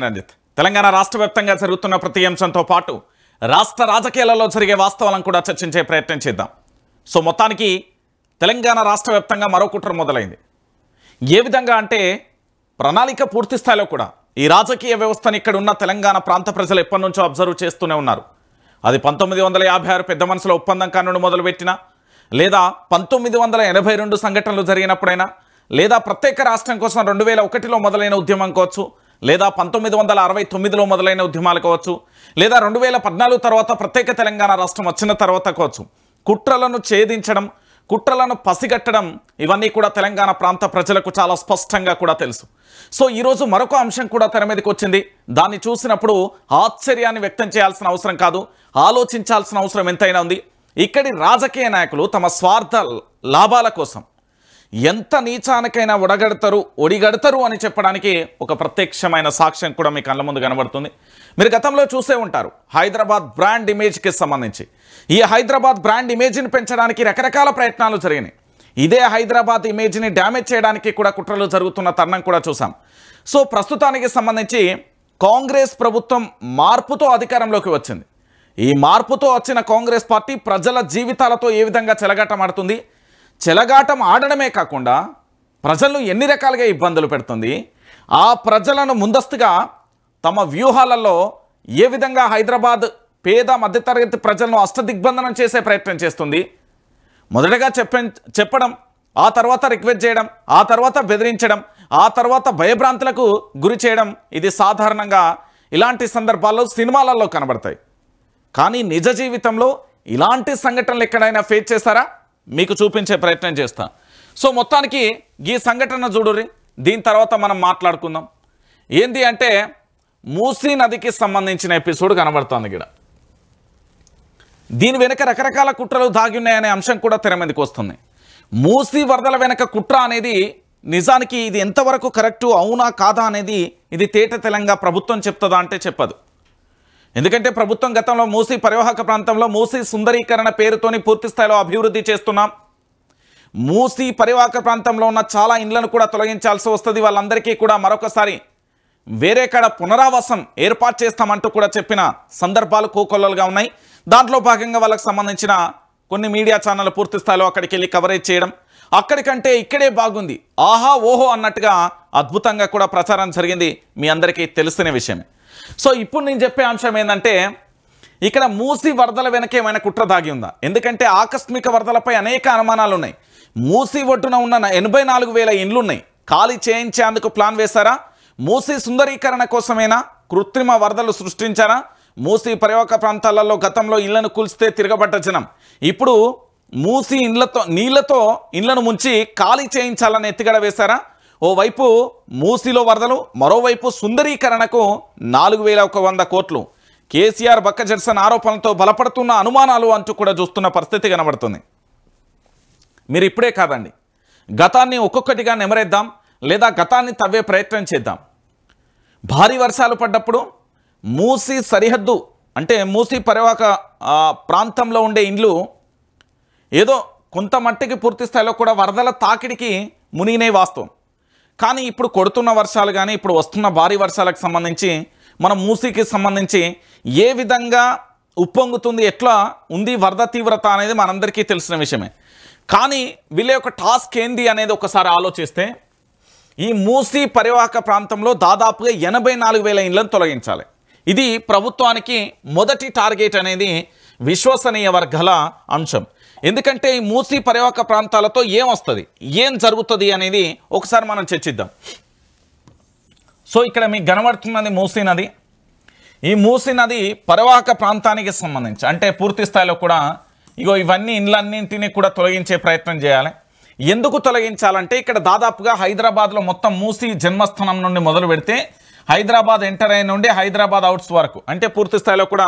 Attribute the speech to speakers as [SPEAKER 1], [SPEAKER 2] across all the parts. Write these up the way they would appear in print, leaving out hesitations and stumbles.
[SPEAKER 1] రంజిత్ తెలంగాణ రాష్ట్ర వ్యాప్తంగా జరుగుతున్న ప్రతి అంశంతో పాటు రాష్ట్ర రాజకీయాలలో జరిగే వాస్తవాలను కూడా చర్చించే ప్రయత్నం చేద్దాం. సో మొత్తానికి తెలంగాణ రాష్ట్ర వ్యాప్తంగా మరో కుట్ర మొదలైంది. ఏ విధంగా అంటే ప్రణాళిక పూర్తి స్థాయిలో కూడా ఈ రాజకీయ వ్యవస్థను ఇక్కడ ఉన్న తెలంగాణ ప్రాంత ప్రజలు ఎప్పటి నుంచో అబ్జర్వ్ చేస్తూనే ఉన్నారు. అది 1956 పెద్ద మనసుల ఒప్పందం కానుండి మొదలుపెట్టినా, లేదా 1982 సంఘటనలు జరిగినప్పుడైనా, లేదా ప్రత్యేక రాష్ట్రం కోసం 2001లో మొదలైన ఉద్యమం కావచ్చు, లేదా 1969లో మొదలైన ఉద్యమాలు కావచ్చు, లేదా 2014 తర్వాత ప్రత్యేక తెలంగాణ రాష్ట్రం వచ్చిన తర్వాత కావచ్చు, కుట్రలను ఛేదించడం, కుట్రలను పసిగట్టడం ఇవన్నీ కూడా తెలంగాణ ప్రాంత ప్రజలకు చాలా స్పష్టంగా కూడా తెలుసు. సో ఈరోజు మరొక అంశం కూడా తెర మీదకి వచ్చింది. దాన్ని చూసినప్పుడు ఆశ్చర్యాన్ని వ్యక్తం చేయాల్సిన అవసరం కాదు, ఆలోచించాల్సిన అవసరం ఎంతైనా ఉంది. ఇక్కడి రాజకీయ నాయకులు తమ స్వార్థ లాభాల కోసం ఎంత నీచానికైనా ఒడిగడతారు అని చెప్పడానికి ఒక ప్రత్యక్షమైన సాక్ష్యం కూడా మీ కళ్ళ ముందు కనబడుతుంది. మీరు గతంలో చూసే ఉంటారు, హైదరాబాద్ బ్రాండ్ ఇమేజ్కి సంబంధించి ఈ హైదరాబాద్ బ్రాండ్ ఇమేజ్ని పెంచడానికి రకరకాల ప్రయత్నాలు జరిగినాయి. ఇదే హైదరాబాద్ ఇమేజ్ని డ్యామేజ్ చేయడానికి కూడా కుట్రలు జరుగుతున్న తరుణం కూడా చూసాం. సో ప్రస్తుతానికి సంబంధించి కాంగ్రెస్ ప్రభుత్వం మార్పుతో అధికారంలోకి వచ్చింది. ఈ మార్పుతో వచ్చిన కాంగ్రెస్ పార్టీ ప్రజల జీవితాలతో ఏ విధంగా చెలగాటం ఆడుతుంది, చెలగాటం ఆడడమే కాకుండా ప్రజలను ఎన్ని రకాలుగా ఇబ్బందులు పెడుతుంది, ఆ ప్రజలను ముందస్తుగా తమ వ్యూహాలలో ఏ విధంగా హైదరాబాద్ పేద మధ్యతరగతి ప్రజలను అష్టదిగ్బంధనం చేసే ప్రయత్నం చేస్తుంది. మొదటగా చెప్పడం, ఆ తర్వాత రిక్వెస్ట్ చేయడం, ఆ తర్వాత బెదిరించడం, ఆ తర్వాత భయభ్రాంతులకు గురి చేయడం, ఇది సాధారణంగా ఇలాంటి సందర్భాల్లో సినిమాలలో కనబడతాయి. కానీ నిజ జీవితంలో ఇలాంటి సంఘటనలు ఎక్కడైనా ఫేస్ చేస్తారా? మీకు చూపించే ప్రయత్నం చేస్తా. సో మొత్తానికి ఈ సంఘటన చూడుర్రి, దీని తర్వాత మనం మాట్లాడుకుందాం. ఏంది అంటే మూసీ నదికి సంబంధించిన ఎపిసోడ్ కనబడుతుంది ఇక్కడ. దీని వెనుక రకరకాల కుట్రలు దాగి ఉన్నాయనే అంశం కూడా తెర మీదకి వస్తుంది. మూసీ వరదల వెనుక కుట్ర అనేది నిజానికి ఇది ఎంతవరకు కరెక్టు, అవునా కాదా అనేది ఇది తేట తెలంగాణ ప్రభుత్వం చెప్తుందా అంటే చెప్పదు. ఎందుకంటే ప్రభుత్వం గతంలో మూసీ పరివాహక ప్రాంతంలో మూసీ సుందరీకరణ పేరుతోని పూర్తి స్థాయిలో అభివృద్ధి చేస్తున్నాం, మూసీ పరివాహక ప్రాంతంలో ఉన్న చాలా ఇండ్లను కూడా తొలగించాల్సి వస్తుంది, వాళ్ళందరికీ కూడా మరొకసారి వేరే కాడ పునరావాసం ఏర్పాటు చేస్తామంటూ కూడా చెప్పిన సందర్భాలు కోకొల్లలుగా ఉన్నాయి. దాంట్లో భాగంగా వాళ్ళకి సంబంధించిన కొన్ని మీడియా ఛానల్ పూర్తి స్థాయిలో అక్కడికి వెళ్ళి కవరేజ్ చేయడం, అక్కడికంటే ఇక్కడే బాగుంది, ఆహా ఓహో అన్నట్టుగా అద్భుతంగా కూడా ప్రచారం జరిగింది, మీ అందరికీ తెలిసిన విషయమే. సో ఇప్పుడు నేను చెప్పే అంశం ఏంటంటే ఇక్కడ మూసీ వరదల వెనక ఏమైనా కుట్ర దాగి ఉందా? ఎందుకంటే ఆకస్మిక వరదలపై అనేక అనుమానాలు ఉన్నాయి. మూసీ ఒడ్డున ఉన్న 84,000 ఇండ్లు ఉన్నాయి, ఖాళీ చేయించేందుకు ప్లాన్ వేశారా? మూసీ సుందరీకరణ కోసమైనా కృత్రిమ వరదలు సృష్టించారా? మూసీ పరివాహక ప్రాంతాలలో గతంలో ఇళ్లను కూల్స్తే తిరగబడ్డ జనం ఇప్పుడు మూసీ నీళ్లతో ఇళ్లను ముంచి ఖాళీ చేయించాలని ఎత్తుగడ వేశారా? ఓవైపు మూసీలో వరదలు, మరోవైపు సుందరీకరణకు 4,100 కోట్లు, కేసీఆర్ బక్క జడ్సన్ ఆరోపణలతో బలపడుతున్న అనుమానాలు అంటూ కూడా చూస్తున్న పరిస్థితి కనబడుతుంది. మీరు ఇప్పుడే కాదండి, గతాన్ని ఒక్కొక్కటిగా నెమరేద్దాం, లేదా గతాన్ని తవ్వే ప్రయత్నం చేద్దాం. భారీ వర్షాలు పడ్డప్పుడు మూసీ సరిహద్దు అంటే మూసీ పరివాహక ప్రాంతంలో ఉండే ఇండ్లు ఏదో కొంత మట్టికి పూర్తి స్థాయిలో కూడా వరదల తాకిడికి మునిగినే వాస్తవం. కానీ ఇప్పుడు కొడుతున్న వర్షాలు కానీ ఇప్పుడు వస్తున్న భారీ వర్షాలకు సంబంధించి మనం మూసీకి సంబంధించి ఏ విధంగా ఉప్పొంగుతుంది, ఎట్లా ఉంది వరద తీవ్రత అనేది మనందరికీ తెలిసిన విషయమే. కానీ వీళ్ళ యొక్క టాస్క్ ఏంది అనేది ఒకసారి ఆలోచిస్తే ఈ మూసీ పరివాహక ప్రాంతంలో దాదాపుగా 84,000 ఇండ్లను తొలగించాలి. ఇది ప్రభుత్వానికి మొదటి టార్గెట్ అనేది విశ్వసనీయ వర్గాల అంశం. ఎందుకంటే ఈ మూసీ పరివాహక ప్రాంతాలతో ఏమొస్తుంది, ఏం జరుగుతుంది అనేది ఒకసారి మనం చర్చిద్దాం. సో ఇక్కడ మీకు కనబడుతున్నది మూసీ నది. ఈ మూసీ నది పరివాహక ప్రాంతానికి సంబంధించి అంటే పూర్తి స్థాయిలో కూడా ఇగో ఇవన్నీ ఇండ్లన్నింటినీ కూడా తొలగించే ప్రయత్నం చేయాలి. ఎందుకు తొలగించాలంటే ఇక్కడ దాదాపుగా హైదరాబాద్లో మొత్తం మూసీ జన్మస్థానం నుండి మొదలు పెడితే హైదరాబాద్ ఎంటర్ అయిన నుండి హైదరాబాద్ అవుట్స్ వరకు అంటే పూర్తి స్థాయిలో కూడా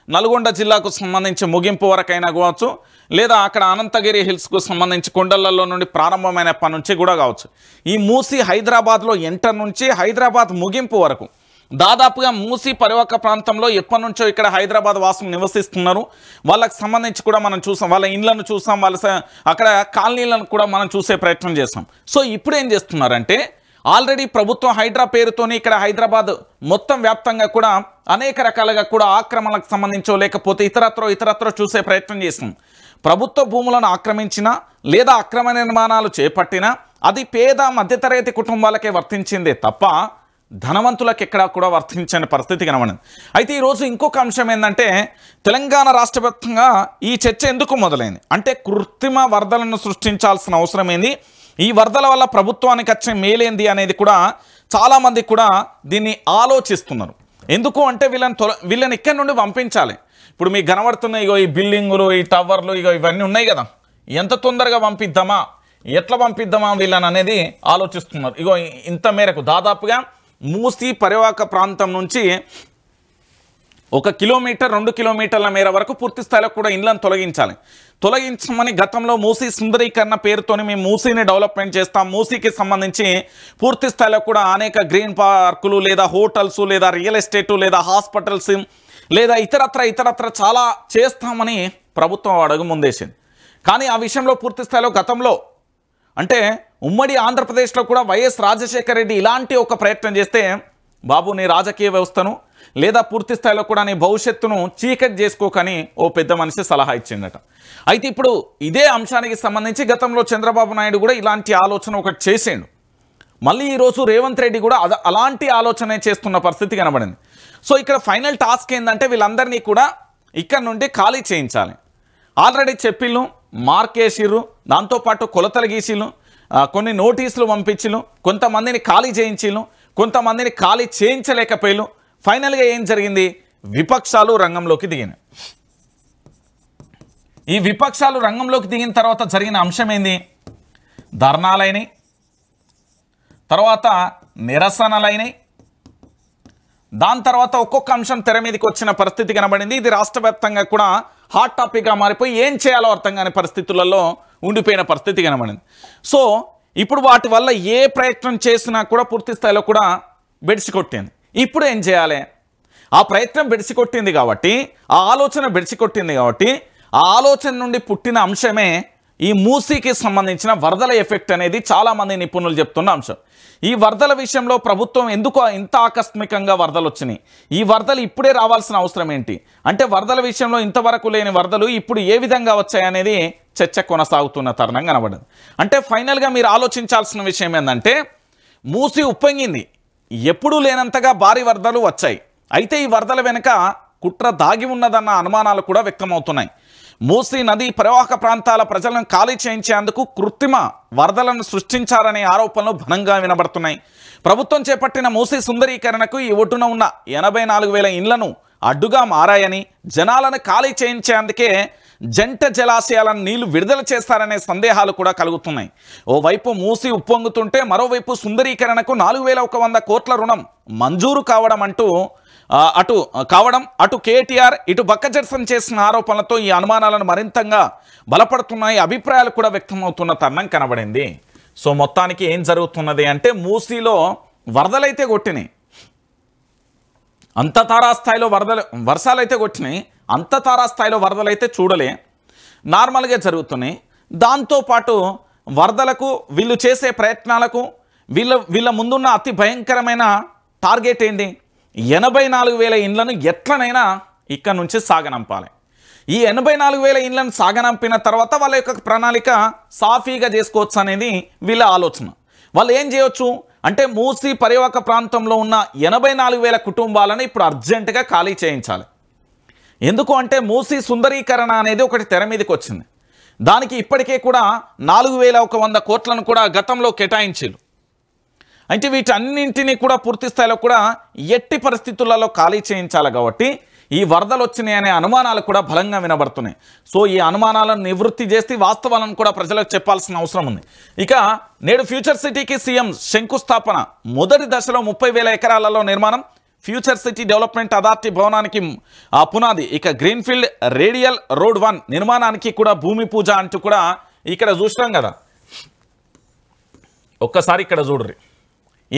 [SPEAKER 1] నల్గొండ జిల్లాకు సంబంధించి ముగింపు వరకైనా కావచ్చు, లేదా అక్కడ అనంతగిరి హిల్స్కు సంబంధించి కొండలలో నుండి ప్రారంభమైనప్పటి నుంచి కూడా కావచ్చు. ఈ మూసీ హైదరాబాద్లో ఎంటర్ నుంచి హైదరాబాద్ ముగింపు వరకు దాదాపుగా మూసీ పరివాహక ప్రాంతంలో ఎప్పటి నుంచో ఇక్కడ హైదరాబాద్ వాసులు నివసిస్తున్నారు. వాళ్ళకి సంబంధించి కూడా మనం చూసాం, వాళ్ళ ఇండ్లను చూసాం, వాళ్ళ అక్కడ కాలనీలను కూడా మనం చూసే ప్రయత్నం చేసాం. సో ఇప్పుడు ఏం చేస్తున్నారంటే ఆల్రెడీ ప్రభుత్వం హైడ్రా పేరుతోని ఇక్కడ హైదరాబాద్ మొత్తం వ్యాప్తంగా కూడా అనేక రకాలుగా కూడా ఆక్రమణలకు సంబంధించో లేకపోతే ఇతరత్ర చూసే ప్రయత్నం చేస్తుంది. ప్రభుత్వ భూములను ఆక్రమించినా లేదా అక్రమ నిర్మాణాలు చేపట్టినా అది పేద మధ్యతరగతి కుటుంబాలకే వర్తించిందే తప్ప ధనవంతులకు ఎక్కడా కూడా వర్తించని పరిస్థితి కనబడింది. అయితే ఈరోజు ఇంకొక అంశం ఏంటంటే తెలంగాణ రాష్ట్ర వ్యాప్తంగా ఈ చర్చ ఎందుకు మొదలైంది అంటే కృత్రిమ వరదలను సృష్టించాల్సిన అవసరం ఏంది, ఈ వరదల వల్ల ప్రభుత్వానికి వచ్చే మేలేంది అనేది కూడా చాలామంది కూడా దీన్ని ఆలోచిస్తున్నారు. ఎందుకు అంటే వీళ్ళని ఇక్కడి నుండి పంపించాలి. ఇప్పుడు మీకు కనబడుతున్నాయి ఇగో ఈ బిల్డింగులు, ఈ టవర్లు, ఇగో ఇవన్నీ ఉన్నాయి కదా, ఎంత తొందరగా పంపిద్దామా, ఎట్లా పంపిద్దామా వీళ్ళని అనేది ఆలోచిస్తున్నారు. ఇగో ఇంత మేరకు దాదాపుగా మూసీ పరివాహక ప్రాంతం నుంచి 1 కిలోమీటర్ 2 కిలోమీటర్ల మేర వరకు పూర్తి స్థాయిలో కూడా ఇండ్లను తొలగించమని గతంలో మూసీ సుందరీకరణ పేరుతోని మేము మూసీని డెవలప్మెంట్ చేస్తాం, మూసీకి సంబంధించి పూర్తి స్థాయిలో కూడా అనేక గ్రీన్ పార్కులు లేదా హోటల్స్ లేదా రియల్ ఎస్టేటు లేదా హాస్పిటల్స్ లేదా ఇతరత్ర చాలా చేస్తామని ప్రభుత్వం అడుగు ముందేసింది. కానీ ఆ విషయంలో పూర్తి స్థాయిలో గతంలో అంటే ఉమ్మడి ఆంధ్రప్రదేశ్లో కూడా వైఎస్ రాజశేఖర రెడ్డి ఇలాంటి ఒక ప్రయత్నం చేస్తే బాబు నీ రాజకీయ వ్యవస్థను లేదా పూర్తి స్థాయిలో కూడా నీ భవిష్యత్తును చీకటి చేసుకోకని ఓ పెద్ద మనిషి సలహా ఇచ్చిందట. అయితే ఇప్పుడు ఇదే అంశానికి సంబంధించి గతంలో చంద్రబాబు నాయుడు కూడా ఇలాంటి ఆలోచన ఒకటి చేసిండు. మళ్ళీ ఈరోజు రేవంత్ రెడ్డి కూడా అలాంటి ఆలోచనే చేస్తున్న పరిస్థితి కనబడింది. సో ఇక్కడ ఫైనల్ టాస్క్ ఏంటంటే వీళ్ళందరినీ కూడా ఇక్కడ నుండి ఖాళీ చేయించాలి. ఆల్రెడీ చెప్పిళ్ళు, మార్కేసిర్రు, దాంతోపాటు కొలతలు గీసిళ్ళు, కొన్ని నోటీసులు పంపించిళ్ళు, కొంతమందిని ఖాళీ చేయించిళ్ళు, కొంతమందిని ఖాళీ చేయించలేకపోయిళ్ళు. ఫైనల్గా ఏం జరిగింది, విపక్షాలు రంగంలోకి దిగినాయి. ఈ విపక్షాలు రంగంలోకి దిగిన తర్వాత జరిగిన అంశం ఏంది, ధర్నాలైనవి, తర్వాత నిరసనలైనవి, దాని తర్వాత ఒక్కొక్క అంశం తెర మీదకి వచ్చిన పరిస్థితి కనబడింది. ఇది రాష్ట్ర వ్యాప్తంగా కూడా హాట్ టాపిక్గా మారిపోయి ఏం చేయాలో అర్థం కాని పరిస్థితులలో ఉండిపోయిన పరిస్థితి కనబడింది. సో ఇప్పుడు వాటి వల్ల ఏ ప్రయత్నం చేసినా కూడా పూర్తి స్థాయిలో కూడా బెడిసికొట్టింది. ఇప్పుడు ఏం చేయాలి, ఆ ప్రయత్నం బెడిసికొట్టింది కాబట్టి, ఆ ఆలోచన బెడిసికొట్టింది కాబట్టి, ఆ ఆలోచన నుండి పుట్టిన అంశమే ఈ మూసీకి సంబంధించిన వరదల ఎఫెక్ట్ అనేది చాలామంది నిపుణులు చెప్తున్న అంశం. ఈ వరదల విషయంలో ప్రభుత్వం ఎందుకు ఇంత ఆకస్మికంగా వరదలు వచ్చినాయి, ఈ వరదలు ఇప్పుడే రావాల్సిన అవసరం ఏంటి అంటే వరదల విషయంలో ఇంతవరకు లేని వరదలు ఇప్పుడు ఏ విధంగా వచ్చాయనేది చర్చ కొనసాగుతున్న తరుణం కనబడింది. అంటే ఫైనల్గా మీరు ఆలోచించాల్సిన విషయం ఏంటంటే మూసీ ఉప్పొంగింది, ఎప్పుడూ లేనంతగా భారీ వరదలు వచ్చాయి. అయితే ఈ వరదల వెనుక కుట్ర దాగి ఉన్నదన్న అనుమానాలు కూడా వ్యక్తమవుతున్నాయి. మూసీ నది పరివాహక ప్రాంతాల ప్రజలను ఖాళీ చేయించేందుకు కృత్రిమ వరదలను సృష్టించారనే ఆరోపణలు బలంగా వినబడుతున్నాయి. ప్రభుత్వం చేపట్టిన మూసీ సుందరీకరణకు ఈ ఒడ్డున ఉన్న 84,000 ఇండ్లను అడ్డుగా మారాయని, జనాలను ఖాళీ చేయించేందుకే జంట జలాశయాలను నీళ్లు విడుదల చేస్తారనే సందేహాలు కూడా కలుగుతున్నాయి. ఓవైపు మూసీ ఉప్పొంగుతుంటే మరోవైపు సుందరీకరణకు 4,100 కోట్ల రుణం మంజూరు కావడం అటు కేటీఆర్ ఇటు బక్కజెట్సన్ చేసిన ఆరోపణలతో ఈ అనుమానాలను మరింతగా బలపడుతున్నాయి. అభిప్రాయాలు కూడా వ్యక్తమవుతున్న తరుణం కనబడింది. సో మొత్తానికి ఏం జరుగుతున్నది అంటే మూసీలో వరదలైతే కొట్టినాయి, అంత తారాస్థాయిలో వర్షాలైతే కొట్టినాయి, అంత తారాస్థాయిలో వరదలైతే చూడలే, నార్మల్గా జరుగుతున్నాయి. దాంతోపాటు వరదలకు వీళ్ళు చేసే ప్రయత్నాలకు వీళ్ళ ముందున్న అతి భయంకరమైన టార్గెట్ ఏంటి, 84,000 ఇండ్లను ఎట్లనైనా ఇక్కడ నుంచి సాగనంపాలి. ఈ 84,000 ఇండ్లను సాగనంపిన తర్వాత వాళ్ళ యొక్క ప్రణాళిక సాఫీగా చేసుకోవచ్చు అనేది వీళ్ళ ఆలోచన. వాళ్ళు ఏం చేయొచ్చు అంటే మూసీ పరివాహక ప్రాంతంలో ఉన్న 84,000 కుటుంబాలను ఇప్పుడు అర్జెంటుగా ఖాళీ చేయించాలి. ఎందుకు అంటే మూసీ సుందరీకరణ అనేది ఒకటి తెర మీదకి వచ్చింది. దానికి ఇప్పటికే కూడా 4,100 కోట్లను కూడా గతంలో కేటాయించారు. అంటే వీటన్నింటినీ కూడా పూర్తి స్థాయిలో కూడా ఎట్టి పరిస్థితులలో ఖాళీ చేయించాలి కాబట్టి ఈ వరదలు వచ్చినాయి అనే అనుమానాలు కూడా బలంగా వినబడుతున్నాయి. సో ఈ అనుమానాలను నివృత్తి చేసి వాస్తవాలను కూడా ప్రజలకు చెప్పాల్సిన అవసరం ఉంది. ఇక నేడు ఫ్యూచర్ సిటీకి సీఎం శంకుస్థాపన, మొదటి దశలో 30,000 ఎకరాలలో నిర్మాణం, ఫ్యూచర్ సిటీ డెవలప్మెంట్ అథారిటీ భవనానికి పునాది, ఇక గ్రీన్ఫీల్డ్ రేడియల్ రోడ్ 1 నిర్మాణానికి కూడా భూమి పూజ అంటూ కూడా ఇక్కడ చూస్తాం కదా. ఒక్కసారి ఇక్కడ చూడరు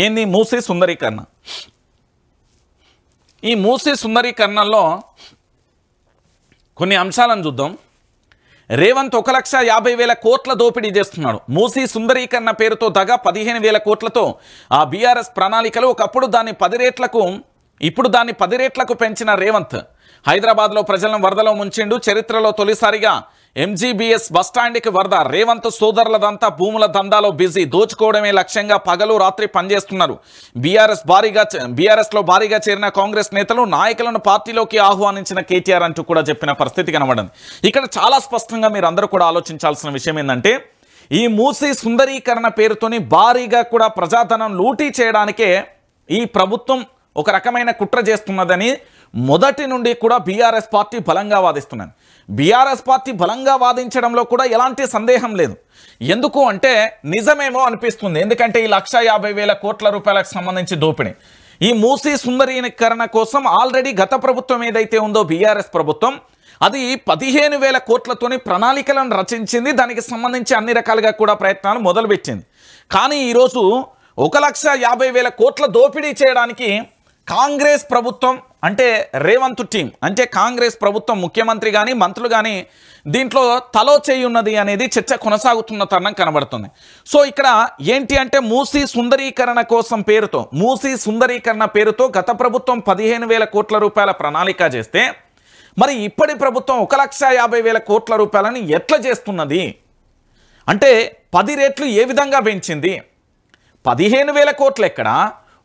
[SPEAKER 1] ఏంది మూసీ సుందరీకరణ. ఈ మూసీ సుందరీకరణలో కొన్ని అంశాలను చూద్దాం. రేవంత్ 1,50,000 కోట్ల దోపిడీ చేస్తున్నాడు. మూసీ సుందరీకరణ పేరుతో దగా 15,000 కోట్లతో ఆ బీఆర్ఎస్ ప్రణాళికలు ఒకప్పుడు దాన్ని 10 రెట్లకు ఇప్పుడు దాన్ని 10 రెట్లకు పెంచిన రేవంత్ హైదరాబాద్లో ప్రజలను వరదలో ముంచిండు. చరిత్రలో తొలిసారిగా ఎంజీబీఎస్ బస్టాండ్కి వరద. రేవంత్ సోదరులదంతా భూముల దందాలో బిజీ, దోచుకోవడమే లక్ష్యంగా పగలు రాత్రి పనిచేస్తున్నారు. బీఆర్ఎస్లో భారీగా చేరిన కాంగ్రెస్ నేతలు నాయకులను పార్టీలోకి ఆహ్వానించిన కేటీఆర్ అంటూ కూడా చెప్పిన పరిస్థితి కనబడింది. ఇక్కడ చాలా స్పష్టంగా మీరు అందరూ కూడా ఆలోచించాల్సిన విషయం ఏంటంటే ఈ మూసీ సుందరీకరణ పేరుతోని భారీగా కూడా ప్రజాధనం లూటీ చేయడానికే ఈ ప్రభుత్వం ఒక రకమైన కుట్ర చేస్తున్నదని మొదటి నుండి కూడా బీఆర్ఎస్ పార్టీ బలంగా వాదిస్తున్నది. బీఆర్ఎస్ పార్టీ బలంగా వాదించడంలో కూడా ఎలాంటి సందేహం లేదు. ఎందుకు అంటే నిజమేమో అనిపిస్తుంది. ఎందుకంటే ఈ 1,50,000 కోట్ల రూపాయలకు సంబంధించి దోపిడీ ఈ మూసీ సుందరీకరణ కోసం ఆల్రెడీ గత ప్రభుత్వం ఏదైతే ఉందో బీఆర్ఎస్ ప్రభుత్వం అది 15,000 కోట్లతోని ప్రణాళికలను రచించింది. దానికి సంబంధించి అన్ని రకాలుగా కూడా ప్రయత్నాలు మొదలుపెట్టింది. కానీ ఈరోజు 1,50,000 కోట్ల దోపిడీ చేయడానికి కాంగ్రెస్ ప్రభుత్వం అంటే రేవంత్ టీం అంటే కాంగ్రెస్ ప్రభుత్వం ముఖ్యమంత్రి కానీ మంత్రులు కానీ దీంట్లో తలో చేయి ఉన్నది అనేది చర్చ కొనసాగుతున్న తరుణం కనబడుతుంది. సో ఇక్కడ ఏంటి అంటే మూసీ సుందరీకరణ పేరుతో గత ప్రభుత్వం 15,000 కోట్ల రూపాయల ప్రణాళిక చేస్తే మరి ఇప్పటి ప్రభుత్వం 1,50,000 కోట్ల రూపాయలని ఎట్లా చేస్తున్నది అంటే 10 రెట్లు ఏ విధంగా పెంచింది? 15,000 కోట్లు ఎక్కడ,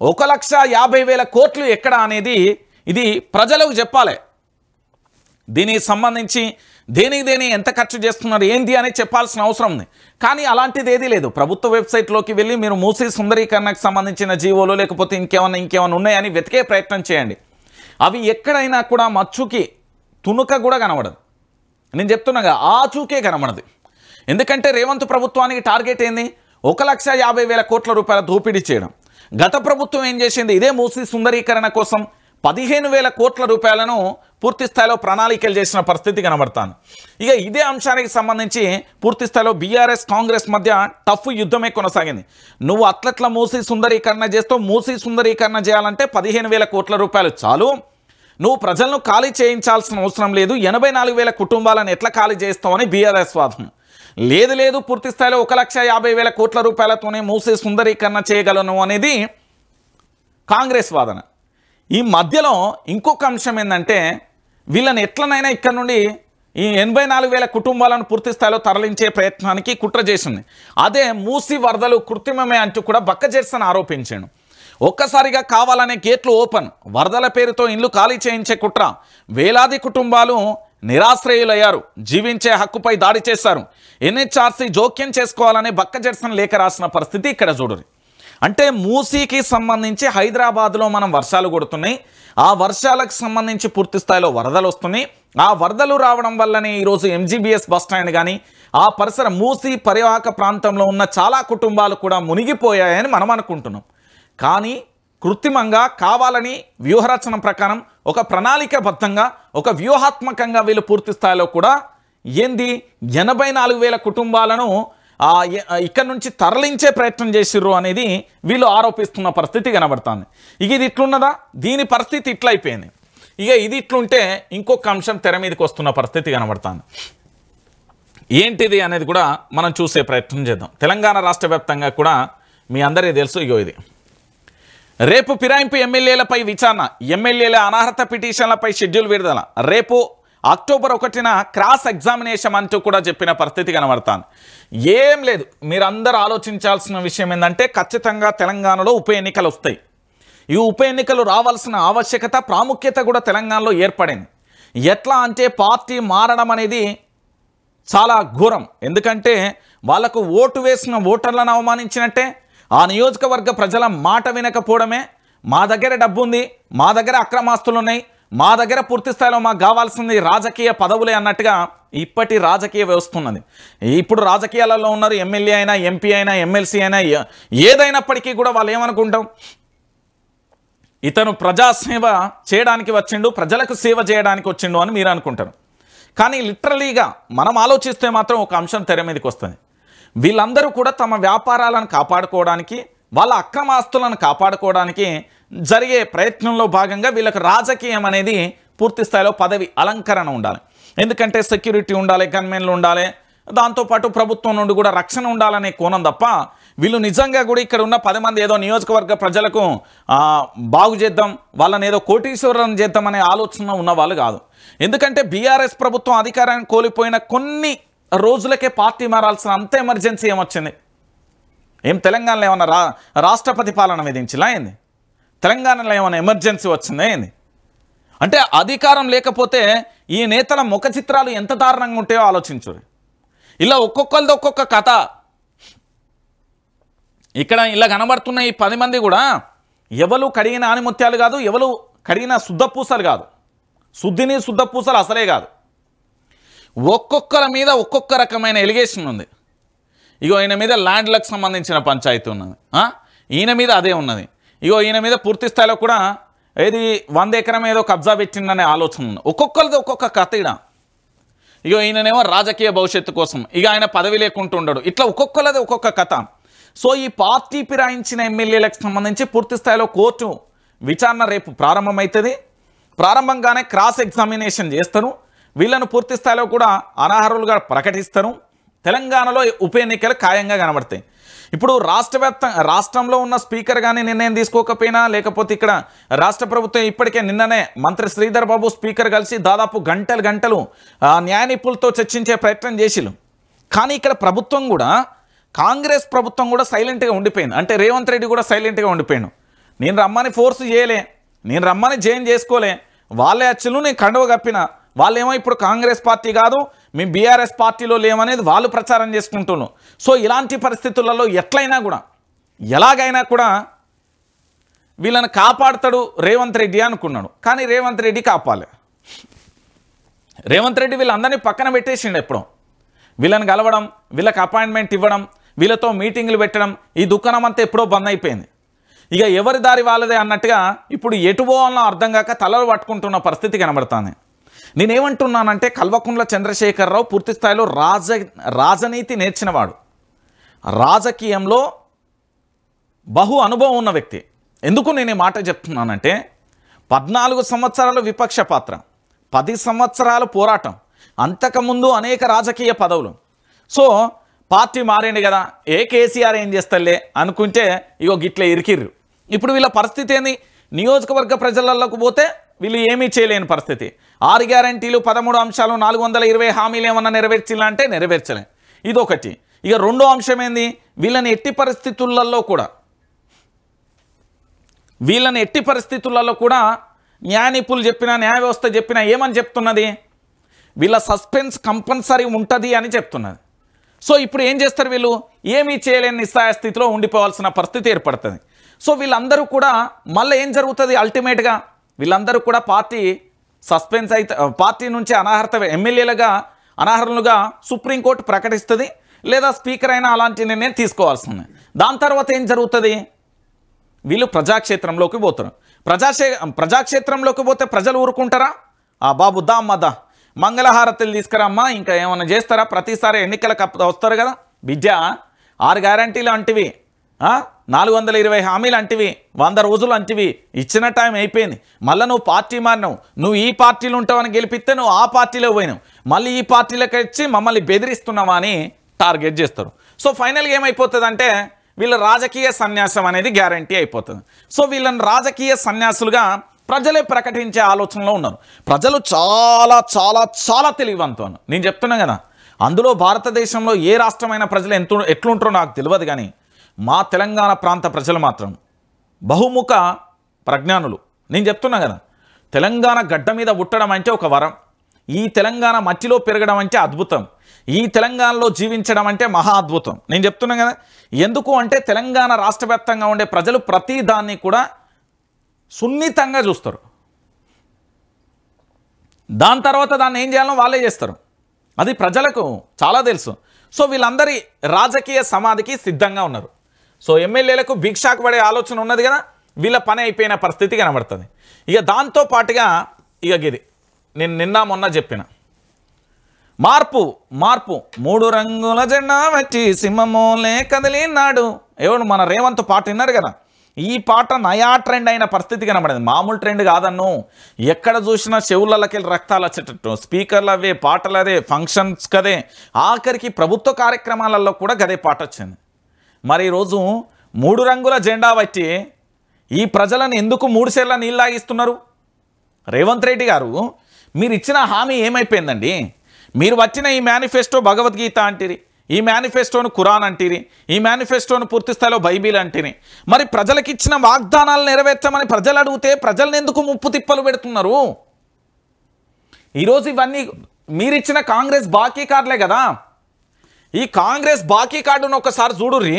[SPEAKER 1] 1,50,000 కోట్లు ఎక్కడ అనేది ఇది ప్రజలకు చెప్పాలి. దీనికి సంబంధించి దేని ఎంత ఖర్చు చేస్తున్నారు ఏంటి అని చెప్పాల్సిన అవసరం ఉంది. కానీ అలాంటిది ఏదీ లేదు. ప్రభుత్వ వెబ్సైట్లోకి వెళ్ళి మీరు మూసీ సుందరీకరణకు సంబంధించిన జీవోలు లేకపోతే ఇంకేమన్నా ఉన్నాయని వెతికే ప్రయత్నం చేయండి. అవి ఎక్కడైనా కూడా మచ్చుకి తునుక కూడా కనబడదు. నేను చెప్తున్నాగా ఆచూకే కనబడదు. ఎందుకంటే రేవంత్ ప్రభుత్వానికి టార్గెట్ ఏంది? 1,50,000 కోట్ల రూపాయల దోపిడీ చేయడం. గత ప్రభుత్వం ఏం చేసింది? ఇదే మూసీ సుందరీకరణ కోసం 15,000 కోట్ల రూపాయలను పూర్తి స్థాయిలో ప్రణాళికలు చేసిన పరిస్థితి కనబడుతుంది. ఇక ఇదే అంశానికి సంబంధించి పూర్తి స్థాయిలో బీఆర్ఎస్ కాంగ్రెస్ మధ్య టఫ్ యుద్ధమే కొనసాగింది. నువ్వు అట్లట్ల మూసీ సుందరీకరణ చేస్తావు, మూసీ సుందరీకరణ చేయాలంటే 15,000 కోట్ల రూపాయలు చాలు, నువ్వు ప్రజలను ఖాళీ చేయించాల్సిన అవసరం లేదు, 84,000 కుటుంబాలను ఎట్లా ఖాళీ చేస్తావని బీఆర్ఎస్ వాదన. లేదు పూర్తి స్థాయిలో 1,50,000 కోట్ల రూపాయలతోనే మూసీ సుందరీకరణ చేయగలను అనేది కాంగ్రెస్ వాదన. ఈ మధ్యలో ఇంకొక అంశం ఏంటంటే వీళ్ళని ఎట్లనైనా ఇక్కడ నుండి ఈ 84,000 కుటుంబాలను పూర్తి స్థాయిలో తరలించే ప్రయత్నానికి కుట్ర చేసింది. అదే మూసీ వరదలు కృత్రిమమే అంటూ కూడా బక్కజెట్సన్ ఆరోపించాడు. ఒక్కసారిగా కావాలనే గేట్లు ఓపెన్, వరదల పేరుతో ఇల్లు ఖాళీ చేయించే కుట్ర, వేలాది కుటుంబాలు నిరాశ్రయులయ్యారు, జీవించే హక్కుపై దాడి చేశారు, ఎన్హెచ్ఆర్సీ జోక్యం చేసుకోవాలనే బక్కజెట్సన్ లేఖ రాసిన పరిస్థితి ఇక్కడ చూడరు. అంటే మూసీకి సంబంధించి హైదరాబాద్లో మనం వర్షాలు కొడుతున్నాయి, ఆ వర్షాలకు సంబంధించి పూర్తి స్థాయిలో వరదలు వస్తున్నాయి. ఆ వరదలు రావడం వల్లనే ఈరోజు ఎంజీబీఎస్ బస్టాండ్ కానీ ఆ పరిసర మూసీ పరివాహక ప్రాంతంలో ఉన్న చాలా కుటుంబాలు కూడా మునిగిపోయాయని మనం అనుకుంటున్నాం. కానీ కృత్రిమంగా కావాలని వ్యూహరచన ప్రకారం ఒక ప్రణాళికాబద్ధంగా ఒక వ్యూహాత్మకంగా వీళ్ళు పూర్తి స్థాయిలో కూడా 84,000 కుటుంబాలను ఇక్కడ నుంచి తరలించే ప్రయత్నం చేసిర్రు అనేది వీళ్ళు ఆరోపిస్తున్న పరిస్థితి కనబడుతుంది. ఇక ఇది ఇట్లున్నదా? దీని పరిస్థితి ఇట్లా అయిపోయింది. ఇక ఇది ఇట్లుంటే ఇంకొక అంశం తెర మీదకి వస్తున్న పరిస్థితి కనబడుతుంది. ఏంటిది అనేది కూడా మనం చూసే ప్రయత్నం చేద్దాం. తెలంగాణ రాష్ట్ర వ్యాప్తంగా కూడా మీ అందరికీ తెలుసు. ఇగో ఇది రేపు ఫిరాయింపు ఎమ్మెల్యేలపై విచారణ, ఎమ్మెల్యేల అనర్హత పిటిషన్లపై షెడ్యూల్ విడుదల, రేపు అక్టోబర్ 1న క్రాస్ ఎగ్జామినేషన్ అంటూ కూడా చెప్పిన పరిస్థితి కనబడుతుంది. ఏం లేదు, మీరందరూ ఆలోచించాల్సిన విషయం ఏంటంటే ఖచ్చితంగా తెలంగాణలో ఉప ఎన్నికలు వస్తాయి. ఈ ఉప ఎన్నికలు రావాల్సిన ఆవశ్యకత ప్రాముఖ్యత కూడా తెలంగాణలో ఏర్పడింది. ఎట్లా అంటే పార్టీ మారడం అనేది చాలా ఘోరం. ఎందుకంటే వాళ్లకు ఓటు వేసిన ఓటర్లను అవమానించినట్టే, ఆ నియోజకవర్గ ప్రజల మాట వినకపోవడమే, మా దగ్గర డబ్బు ఉంది, మా దగ్గర అక్రమాస్తులు ఉన్నాయి, మా దగ్గర పూర్తి స్థాయిలో మాకు కావాల్సింది రాజకీయ పదవులే అన్నట్టుగా ఇప్పటి రాజకీయ వ్యవస్థ ఉన్నది. ఇప్పుడు రాజకీయాలలో ఉన్నారు, ఎమ్మెల్యే అయినా ఎంపీ అయినా ఎమ్మెల్సీ అయినా ఏదైనప్పటికీ కూడా వాళ్ళు ఏమనుకుంటాం, ఇతను ప్రజాసేవ చేయడానికి వచ్చిండు, ప్రజలకు సేవ చేయడానికి వచ్చిండు అని మీరు అనుకుంటారు. కానీ లిటరలీగా మనం ఆలోచిస్తే మాత్రం ఒక అంశం తెర మీదకి వస్తుంది. వీళ్ళందరూ కూడా తమ వ్యాపారాలను కాపాడుకోవడానికి, వాళ్ళ అక్రమాస్తులను కాపాడుకోవడానికి జరిగే ప్రయత్నంలో భాగంగా వీళ్ళకి రాజకీయం అనేది పూర్తి స్థాయిలో పదవి అలంకరణ ఉండాలి. ఎందుకంటే సెక్యూరిటీ ఉండాలి, గన్మెన్లు ఉండాలి, దాంతోపాటు ప్రభుత్వం నుండి కూడా రక్షణ ఉండాలనే కోణం తప్ప వీళ్ళు నిజంగా కూడా ఇక్కడ ఉన్న 10 మంది ఏదో నియోజకవర్గ ప్రజలకు బాగు చేద్దాం, వాళ్ళని ఏదో కోటీశ్వరం చేద్దామనే ఆలోచన ఉన్న వాళ్ళు కాదు. ఎందుకంటే బీఆర్ఎస్ ప్రభుత్వం అధికారాన్ని కోల్పోయిన కొన్ని రోజులకే పార్టీ మారాల్సిన అంత ఎమర్జెన్సీ ఏమొచ్చింది? ఏం తెలంగాణలో ఏమన్నా రాష్ట్రపతి పాలన విధించిలా ఏంది? తెలంగాణలో ఏమైనా ఎమర్జెన్సీ వచ్చిందా ఏంది? అంటే అధికారం లేకపోతే ఈ నేతల ముఖ చిత్రాలు ఎంత దారుణంగా ఉంటాయో ఆలోచించురు. ఇలా ఒక్కొక్కరిది ఒక్కొక్క కథ. ఇక్కడ ఇలా కనబడుతున్న ఈ 10 మంది కూడా ఎవరు కడిగిన ఆనిముత్యాలు కాదు, ఎవరు కడిగిన శుద్ధపూసలు కాదు, శుద్ధిని శుద్ధపూసలు అసలే కాదు. ఒక్కొక్కరి మీద ఒక్కొక్క రకమైన ఎలిగేషన్ ఉంది. ఇగో ఈయన మీద ల్యాండ్లకు సంబంధించిన పంచాయతీ ఉన్నది, ఈయన మీద అదే ఉన్నది. ఇగో ఈయన మీద పూర్తి స్థాయిలో కూడా ఏది 100 ఎకరం ఏదో కబ్జా పెట్టిందనే ఆలోచన ఉంది. ఒక్కొక్కరిది ఒక్కొక్క కథ. ఇగో ఈయననేమో రాజకీయ భవిష్యత్తు కోసం, ఇక ఆయన పదవి లేకుంటూ ఉండడు. ఇట్లా ఒక్కొక్కరిది ఒక్కొక్క కథ. సో ఈ పార్టీ ఫిరాయించిన ఎమ్మెల్యేలకు సంబంధించి పూర్తి స్థాయిలో కోర్టు విచారణ రేపు ప్రారంభమవుతుంది. ప్రారంభంగానే క్రాస్ ఎగ్జామినేషన్ చేస్తారు. వీళ్ళను పూర్తి స్థాయిలో కూడా అనర్హులుగా ప్రకటిస్తారు. తెలంగాణలో ఉప ఎన్నికలు ఖాయంగా కనబడతాయి. ఇప్పుడు రాష్ట్రంలో ఉన్న స్పీకర్ కానీ నిర్ణయం తీసుకోకపోయినా, లేకపోతే ఇక్కడ రాష్ట్ర ప్రభుత్వం ఇప్పటికే నిన్ననే మంత్రి శ్రీధర్ బాబు స్పీకర్ కలిసి దాదాపు గంటలు న్యాయ నిపుణులతో చర్చించే ప్రయత్నం చేసిరు. కానీ ఇక్కడ ప్రభుత్వం కూడా, కాంగ్రెస్ ప్రభుత్వం కూడా సైలెంట్గా ఉండిపోయింది. అంటే రేవంత్ రెడ్డి కూడా సైలెంట్గా ఉండిపోయాడు. నేను రమ్మని ఫోర్స్ చేయలే, నేను రమ్మని జైన్ చేసుకోలే, వాళ్ళే అచ్చులు నేను కండువ కప్పిన, వాళ్ళేమో ఇప్పుడు కాంగ్రెస్ పార్టీ కాదు, మేము బీఆర్ఎస్ పార్టీలో లేమనేది వాళ్ళు ప్రచారం చేసుకుంటున్నాం. సో ఇలాంటి పరిస్థితులలో ఎట్లయినా కూడా, ఎలాగైనా కూడా వీళ్ళని కాపాడుతాడు రేవంత్ రెడ్డి అనుకున్నాడు. కానీ రేవంత్ రెడ్డి కాపాలే. రేవంత్ రెడ్డి వీళ్ళందరినీ పక్కన పెట్టేసిండు. ఎప్పుడో వీళ్ళని కలవడం, వీళ్ళకి అపాయింట్మెంట్ ఇవ్వడం, వీళ్ళతో మీటింగులు పెట్టడం, ఈ దుకాణం అంతా ఎప్పుడో బంద్ అయిపోయింది. ఇక ఎవరి దారి వాళ్ళదే అన్నట్టుగా ఇప్పుడు ఎటు పోవాలనో అర్థం కాక తలలు పట్టుకుంటున్న పరిస్థితి కనబడుతుంది. నేనేమంటున్నానంటే కల్వకుంట్ల చంద్రశేఖరరావు పూర్తి స్థాయిలో రాజనీతి నేర్చినవాడు, రాజకీయంలో బహు అనుభవం ఉన్న వ్యక్తి. ఎందుకు నేను ఈ మాట చెప్తున్నానంటే 14 సంవత్సరాలు విపక్ష పాత్ర, 10 సంవత్సరాలు పోరాటం, అంతకుముందు అనేక రాజకీయ పదవులు. సో పార్టీ మారింది కదా, కేసీఆర్ ఏం చేస్తలే అనుకుంటే ఇగో గిట్ల ఇరికిర్రు. ఇప్పుడు వీళ్ళ పరిస్థితి ఏంది? నియోజకవర్గ ప్రజలలోకి పోతే వీళ్ళు ఏమీ చేయలేని పరిస్థితి. 6 గ్యారంటీలు, 13 అంశాలు, 420 హామీలు ఏమన్నా నెరవేర్చాలంటే నెరవేర్చలే. ఇదొకటి. ఇక రెండో అంశం ఏంది? వీళ్ళని ఎట్టి పరిస్థితులలో కూడా న్యాయ నిపుణులు చెప్పినా, న్యాయ వ్యవస్థ చెప్పినా ఏమని చెప్తున్నది? వీళ్ళ సస్పెన్స్ కంపల్సరీ ఉంటుంది అని చెప్తున్నది. సో ఇప్పుడు ఏం చేస్తారు వీళ్ళు? ఏమీ చేయలేని నిస్సాయ స్థితిలో ఉండిపోవాల్సిన పరిస్థితి ఏర్పడుతుంది. సో వీళ్ళందరూ కూడా మళ్ళీ ఏం జరుగుతుంది? అల్టిమేట్గా వీళ్ళందరూ కూడా పార్టీ సస్పెన్స్ అయితే, పార్టీ నుంచి ఎమ్మెల్యేలుగా అనర్హులుగా సుప్రీంకోర్టు ప్రకటిస్తుంది, లేదా స్పీకర్ అయినా అలాంటి నిర్ణయం తీసుకోవాల్సి ఉంది. దాని తర్వాత ఏం జరుగుతుంది? వీళ్ళు ప్రజాక్షేత్రంలోకి పోతారు. ప్రజాక్షేత్రంలోకి పోతే ప్రజలు ఊరుకుంటారా? బాబు దా అమ్మ దా, మంగళహారతులు తీసుకురమ్మా, ఇంకా ఏమైనా చేస్తారా? ప్రతిసారి ఎన్నికలకు వస్తారు కదా బిడ్డ, 6 గ్యారంటీలు అంటివి, 420 హామీలు అంటివి, 100 రోజులు అంటివి, ఇచ్చిన టైం అయిపోయింది. మళ్ళీ నువ్వు పార్టీ మారినావు, నువ్వు ఈ పార్టీలు ఉంటావని గెలిపిస్తే నువ్వు ఆ పార్టీలో పోయినావు, మళ్ళీ ఈ పార్టీలోకి వచ్చి మమ్మల్ని బెదిరిస్తున్నావా అని టార్గెట్ చేస్తారు. సో ఫైనల్గా ఏమైపోతుంది అంటే వీళ్ళ రాజకీయ సన్యాసం అనేది గ్యారంటీ అయిపోతుంది. సో వీళ్ళని రాజకీయ సన్యాసులుగా ప్రజలే ప్రకటించే ఆలోచనలో ఉన్నారు. ప్రజలు చాలా చాలా చాలా తెలివివంతులు. నేను చెప్తున్నాను కదా, అందులో భారతదేశంలో ఏ రాష్ట్రమైన ప్రజలు ఎట్లుంటారో నాకు తెలియదు, కానీ మా తెలంగాణ ప్రాంత ప్రజలు మాత్రం బహుముఖ ప్రజ్ఞానులు. నేను చెప్తున్నా కదా, తెలంగాణ గడ్డ మీద పుట్టడం అంటే ఒక వరం, ఈ తెలంగాణ మట్టిలో పెరగడం అంటే అద్భుతం, ఈ తెలంగాణలో జీవించడం అంటే మహా అద్భుతం. నేను చెప్తున్నా కదా, ఎందుకు అంటే తెలంగాణ రాష్ట్ర వ్యాప్తంగా ఉండే ప్రజలు ప్రతి దాన్ని కూడా సున్నితంగా చూస్తారు. దాని తర్వాత దాన్ని ఏం చేయాలో వాళ్ళే చేస్తారు. అది ప్రజలకు చాలా తెలుసు. సో వీళ్ళందరి రాజకీయ సమాధికి సిద్ధంగా ఉన్నారు. సో ఎమ్మెల్యేలకు భిక్షాకు పడే ఆలోచన ఉన్నది కదా, వీళ్ళ పని అయిపోయిన పరిస్థితి కనబడుతుంది. ఇక దాంతో పాటుగా ఇక ఇది నేను నిన్న మొన్న చెప్పిన మార్పు 3 రంగుల జెండా వచ్చి సింహమోలే కదిలినాడు. ఎవరు? మన రేవంత్ పాట విన్నారు కదా, ఈ పాట నయా ట్రెండ్ అయిన పరిస్థితి కనబడింది. మామూలు ట్రెండ్ కాదన్ను. ఎక్కడ చూసినా చెవులకి రక్తాలు వచ్చేటట్టు స్పీకర్లు అవే, పాటలు అదే, ఫంక్షన్స్ కదే, ఆఖరికి ప్రభుత్వ కార్యక్రమాలలో కూడా గదే పాట వచ్చింది. మరి ఈరోజు 3 రంగుల జెండా పట్టి ఈ ప్రజలను ఎందుకు 3 సేర్ల నీళ్ళు లాగిస్తున్నారు? రేవంత్ రెడ్డి గారు మీరు ఇచ్చిన హామీ ఏమైపోయిందండి? మీరు వచ్చిన ఈ మేనిఫెస్టో భగవద్గీత అంటిరి, ఈ మేనిఫెస్టోను ఖురాన్ అంటిరి, ఈ మేనిఫెస్టోను పూర్తి స్థాయిలో బైబిల్ అంటిరి. మరి ప్రజలకు ఇచ్చిన వాగ్దానాలు నెరవేర్చమని ప్రజలు అడిగితే ప్రజలను ఎందుకు ముప్పు తిప్పలు పెడుతున్నారు? ఈరోజు ఇవన్నీ మీరిచ్చిన కాంగ్రెస్ బాకీ కార్డులే కదా. ఈ కాంగ్రెస్ బాకీ కార్డును ఒకసారి చూడుర్రి.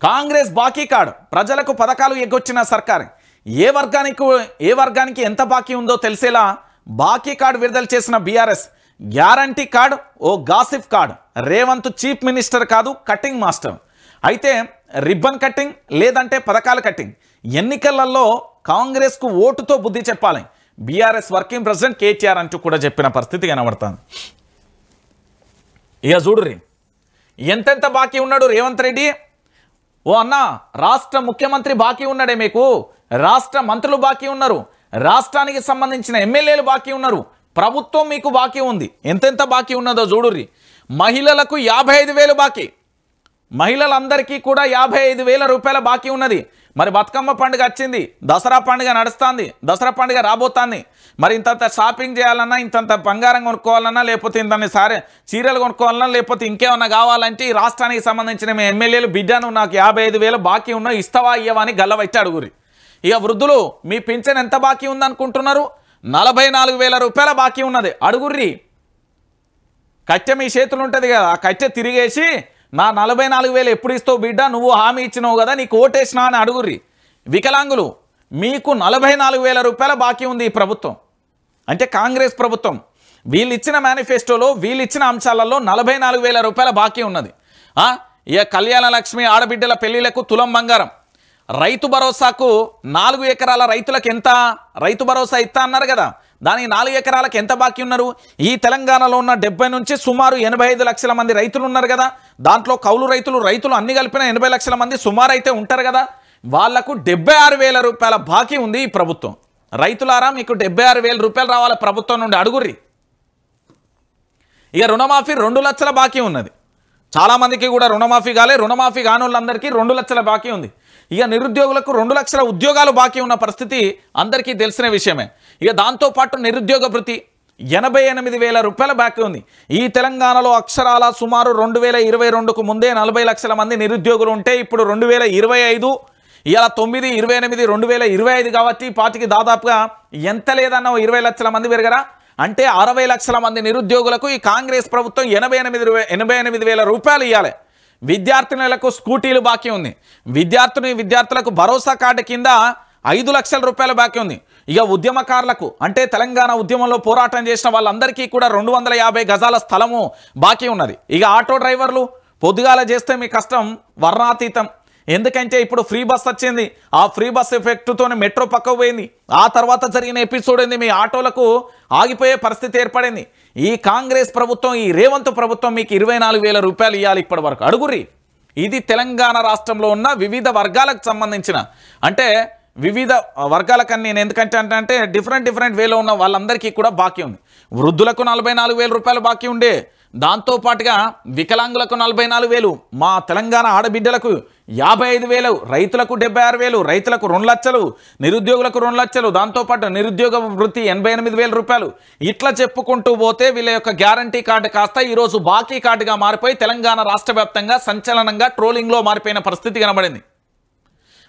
[SPEAKER 1] కాంగ్రెస్ బాకీ కార్డు ప్రజలకు పథకాలు ఎగ్గొచ్చిన సర్కారు ఏ వర్గానికి ఎంత బాకీ ఉందో తెలిసేలా బాకీ కార్డు విడుదల చేసిన బీఆర్ఎస్ గ్యారంటీ కార్డు ఓ గాసిఫ్ కార్డు. రేవంత్ చీఫ్ మినిస్టర్ కాదు, కటింగ్ మాస్టర్. అయితే రిబ్బన్ కటింగ్ లేదంటే పథకాల కటింగ్. ఎన్నికలలో కాంగ్రెస్కు ఓటుతో బుద్ధి చెప్పాలి బీఆర్ఎస్ వర్కింగ్ ప్రెసిడెంట్ కేటీఆర్ అంటూ కూడా చెప్పిన పరిస్థితి కనబడుతుంది. ఇక చూడుర్రి ఎంతెంత బాకీ ఉన్నాడు రేవంత్ రెడ్డి. ఓ అన్న, రాష్ట్ర ముఖ్యమంత్రి బాకీ ఉన్నాడే మీకు, రాష్ట్ర మంత్రులు బాకీ ఉన్నారు, రాష్ట్రానికి సంబంధించిన ఎమ్మెల్యేలు బాకీ ఉన్నారు, ప్రభుత్వం మీకు బాకీ ఉంది. ఎంతెంత బాకీ ఉన్నదో చూడుర్రి. మహిళలకు 55,000 బాకీ, మహిళలందరికీ కూడా 55,000 రూపాయల బాకీ ఉన్నది. మరి బతుకమ్మ పండుగ వచ్చింది, దసరా పండుగ నడుస్తుంది, దసరా పండుగ రాబోతుంది. మరి ఇంతంత షాపింగ్ చేయాలన్నా, ఇంతంత బంగారం కొనుక్కోవాలన్నా, లేకపోతే ఇంత చీరలు కొనుక్కోవాలన్నా, లేకపోతే ఇంకేమన్నా కావాలంటే ఈ రాష్ట్రానికి సంబంధించిన మీ ఎమ్మెల్యేలు బిడ్డను నాకు 55,000 బాకీ ఉన్నా ఇస్తావా ఇయ్యవా అని గల్లవట్టి అడుగురి. ఇక వృద్ధులు మీ పింఛన్ ఎంత బాకీ ఉందనుకుంటున్నారు? 44,000 రూపాయల బాకీ ఉన్నది. అడుగుర్రి. కట్టె మీ చేతులు ఉంటుంది కదా, ఆ కట్టె తిరిగేసి నా 44,000 ఎప్పుడు ఇస్తావు బిడ్డ, నువ్వు హామీ ఇచ్చినావు కదా, నీకు ఓటేసినా అని అడుగుర్రి. వికలాంగులు మీకు 44,000 రూపాయల బాకీ ఉంది ఈ ప్రభుత్వం, అంటే కాంగ్రెస్ ప్రభుత్వం. వీళ్ళు ఇచ్చిన మేనిఫెస్టోలో వీళ్ళు ఇచ్చిన అంశాలలో 44,000 రూపాయల బాకీ ఉన్నది. ఇక కళ్యాణ లక్ష్మి ఆడబిడ్డల పెళ్లిలకు తులం బంగారం, రైతు భరోసాకు 4 ఎకరాల రైతులకు ఎంత రైతు భరోసా ఇస్తా అన్నారు కదా, దానికి 4 ఎకరాలకు ఎంత బాకీ ఉన్నారు? ఈ తెలంగాణలో ఉన్న 70 నుంచి సుమారు 85 లక్షల మంది రైతులు ఉన్నారు కదా, దాంట్లో కౌలు రైతులు అన్ని కలిపిన 80 లక్షల మంది సుమారు అయితే ఉంటారు కదా, వాళ్లకు 76,000 రూపాయల బాకీ ఉంది ఈ ప్రభుత్వం. రైతులారా మీకు 76,000 రూపాయలు రావాలి ప్రభుత్వం నుండి, అడుగుర్రి. ఇక రుణమాఫీ 2 లక్షల బాకీ ఉన్నది. చాలామందికి కూడా రుణమాఫీ కాలే, రుణమాఫీ కాని వాళ్ళందరికీ 2 లక్షల బాకీ ఉంది. ఇక నిరుద్యోగులకు 2 లక్షల ఉద్యోగాలు బాకీ ఉన్న పరిస్థితి అందరికీ తెలిసిన విషయమే. ఇక దాంతోపాటు నిరుద్యోగ భృతి 88,000 రూపాయల బాకీ ఉంది. ఈ తెలంగాణలో అక్షరాల సుమారు 2022కు ముందే 40 లక్షల మంది నిరుద్యోగులు ఉంటే ఇప్పుడు 2025 ఇలా 9, 28, 2025 కాబట్టి పాటికి దాదాపుగా ఎంత లేదన్నా 20 లక్షల మంది పెరగరా, అంటే 60 లక్షల మంది నిరుద్యోగులకు ఈ కాంగ్రెస్ ప్రభుత్వం 88,000 రూపాయలు ఇవ్వాలి. విద్యార్థినులకు స్కూటీలు బాకీ ఉంది. విద్యార్థులకు భరోసా కార్డు కింద 5 లక్షల రూపాయల బాకీ ఉంది. ఇక ఉద్యమకారులకు అంటే తెలంగాణ ఉద్యమంలో పోరాటం చేసిన వాళ్ళందరికీ కూడా 250 గజాల స్థలము బాకీ ఉన్నది. ఇక ఆటో డ్రైవర్లు పొద్దుగాల చేస్తే మీ కష్టం వర్ణాతీతం. ఎందుకంటే ఇప్పుడు ఫ్రీ బస్ వచ్చింది, ఆ ఫ్రీ బస్ ఎఫెక్ట్తోనే మెట్రో పక్కకు పోయింది. ఆ తర్వాత జరిగిన ఎపిసోడ్ ఏంది, మీ ఆటోలకు ఆగిపోయే పరిస్థితి ఏర్పడింది. ఈ కాంగ్రెస్ ప్రభుత్వం, ఈ రేవంత్ ప్రభుత్వం మీకు 24,000 రూపాయలు ఇవ్వాలి ఇప్పటి వరకు, అడుగుర్రి. ఇది తెలంగాణ రాష్ట్రంలో ఉన్న వివిధ వర్గాలకు సంబంధించిన, అంటే వివిధ వర్గాలకని నేను ఎందుకంటే అంటే డిఫరెంట్ వేలో ఉన్న వాళ్ళందరికీ కూడా బాకీ ఉంది. వృద్ధులకు 44,000 రూపాయలు బాకీ ఉండే, దాంతోపాటుగా వికలాంగులకు 44,000, మా తెలంగాణ ఆడబిడ్డలకు 55,000, రైతులకు 76,000, రైతులకు 2 లక్షలు, నిరుద్యోగులకు 2 లక్షలు, దాంతోపాటు నిరుద్యోగ వృత్తి 88,000 రూపాయలు. ఇట్లా చెప్పుకుంటూ పోతే వీళ్ళ యొక్క గ్యారంటీ కార్డు కాస్త ఈరోజు బాకీ కార్డుగా మారిపోయి తెలంగాణ రాష్ట్ర వ్యాప్తంగా సంచలనంగా ట్రోలింగ్లో మారిపోయిన పరిస్థితి కనబడింది.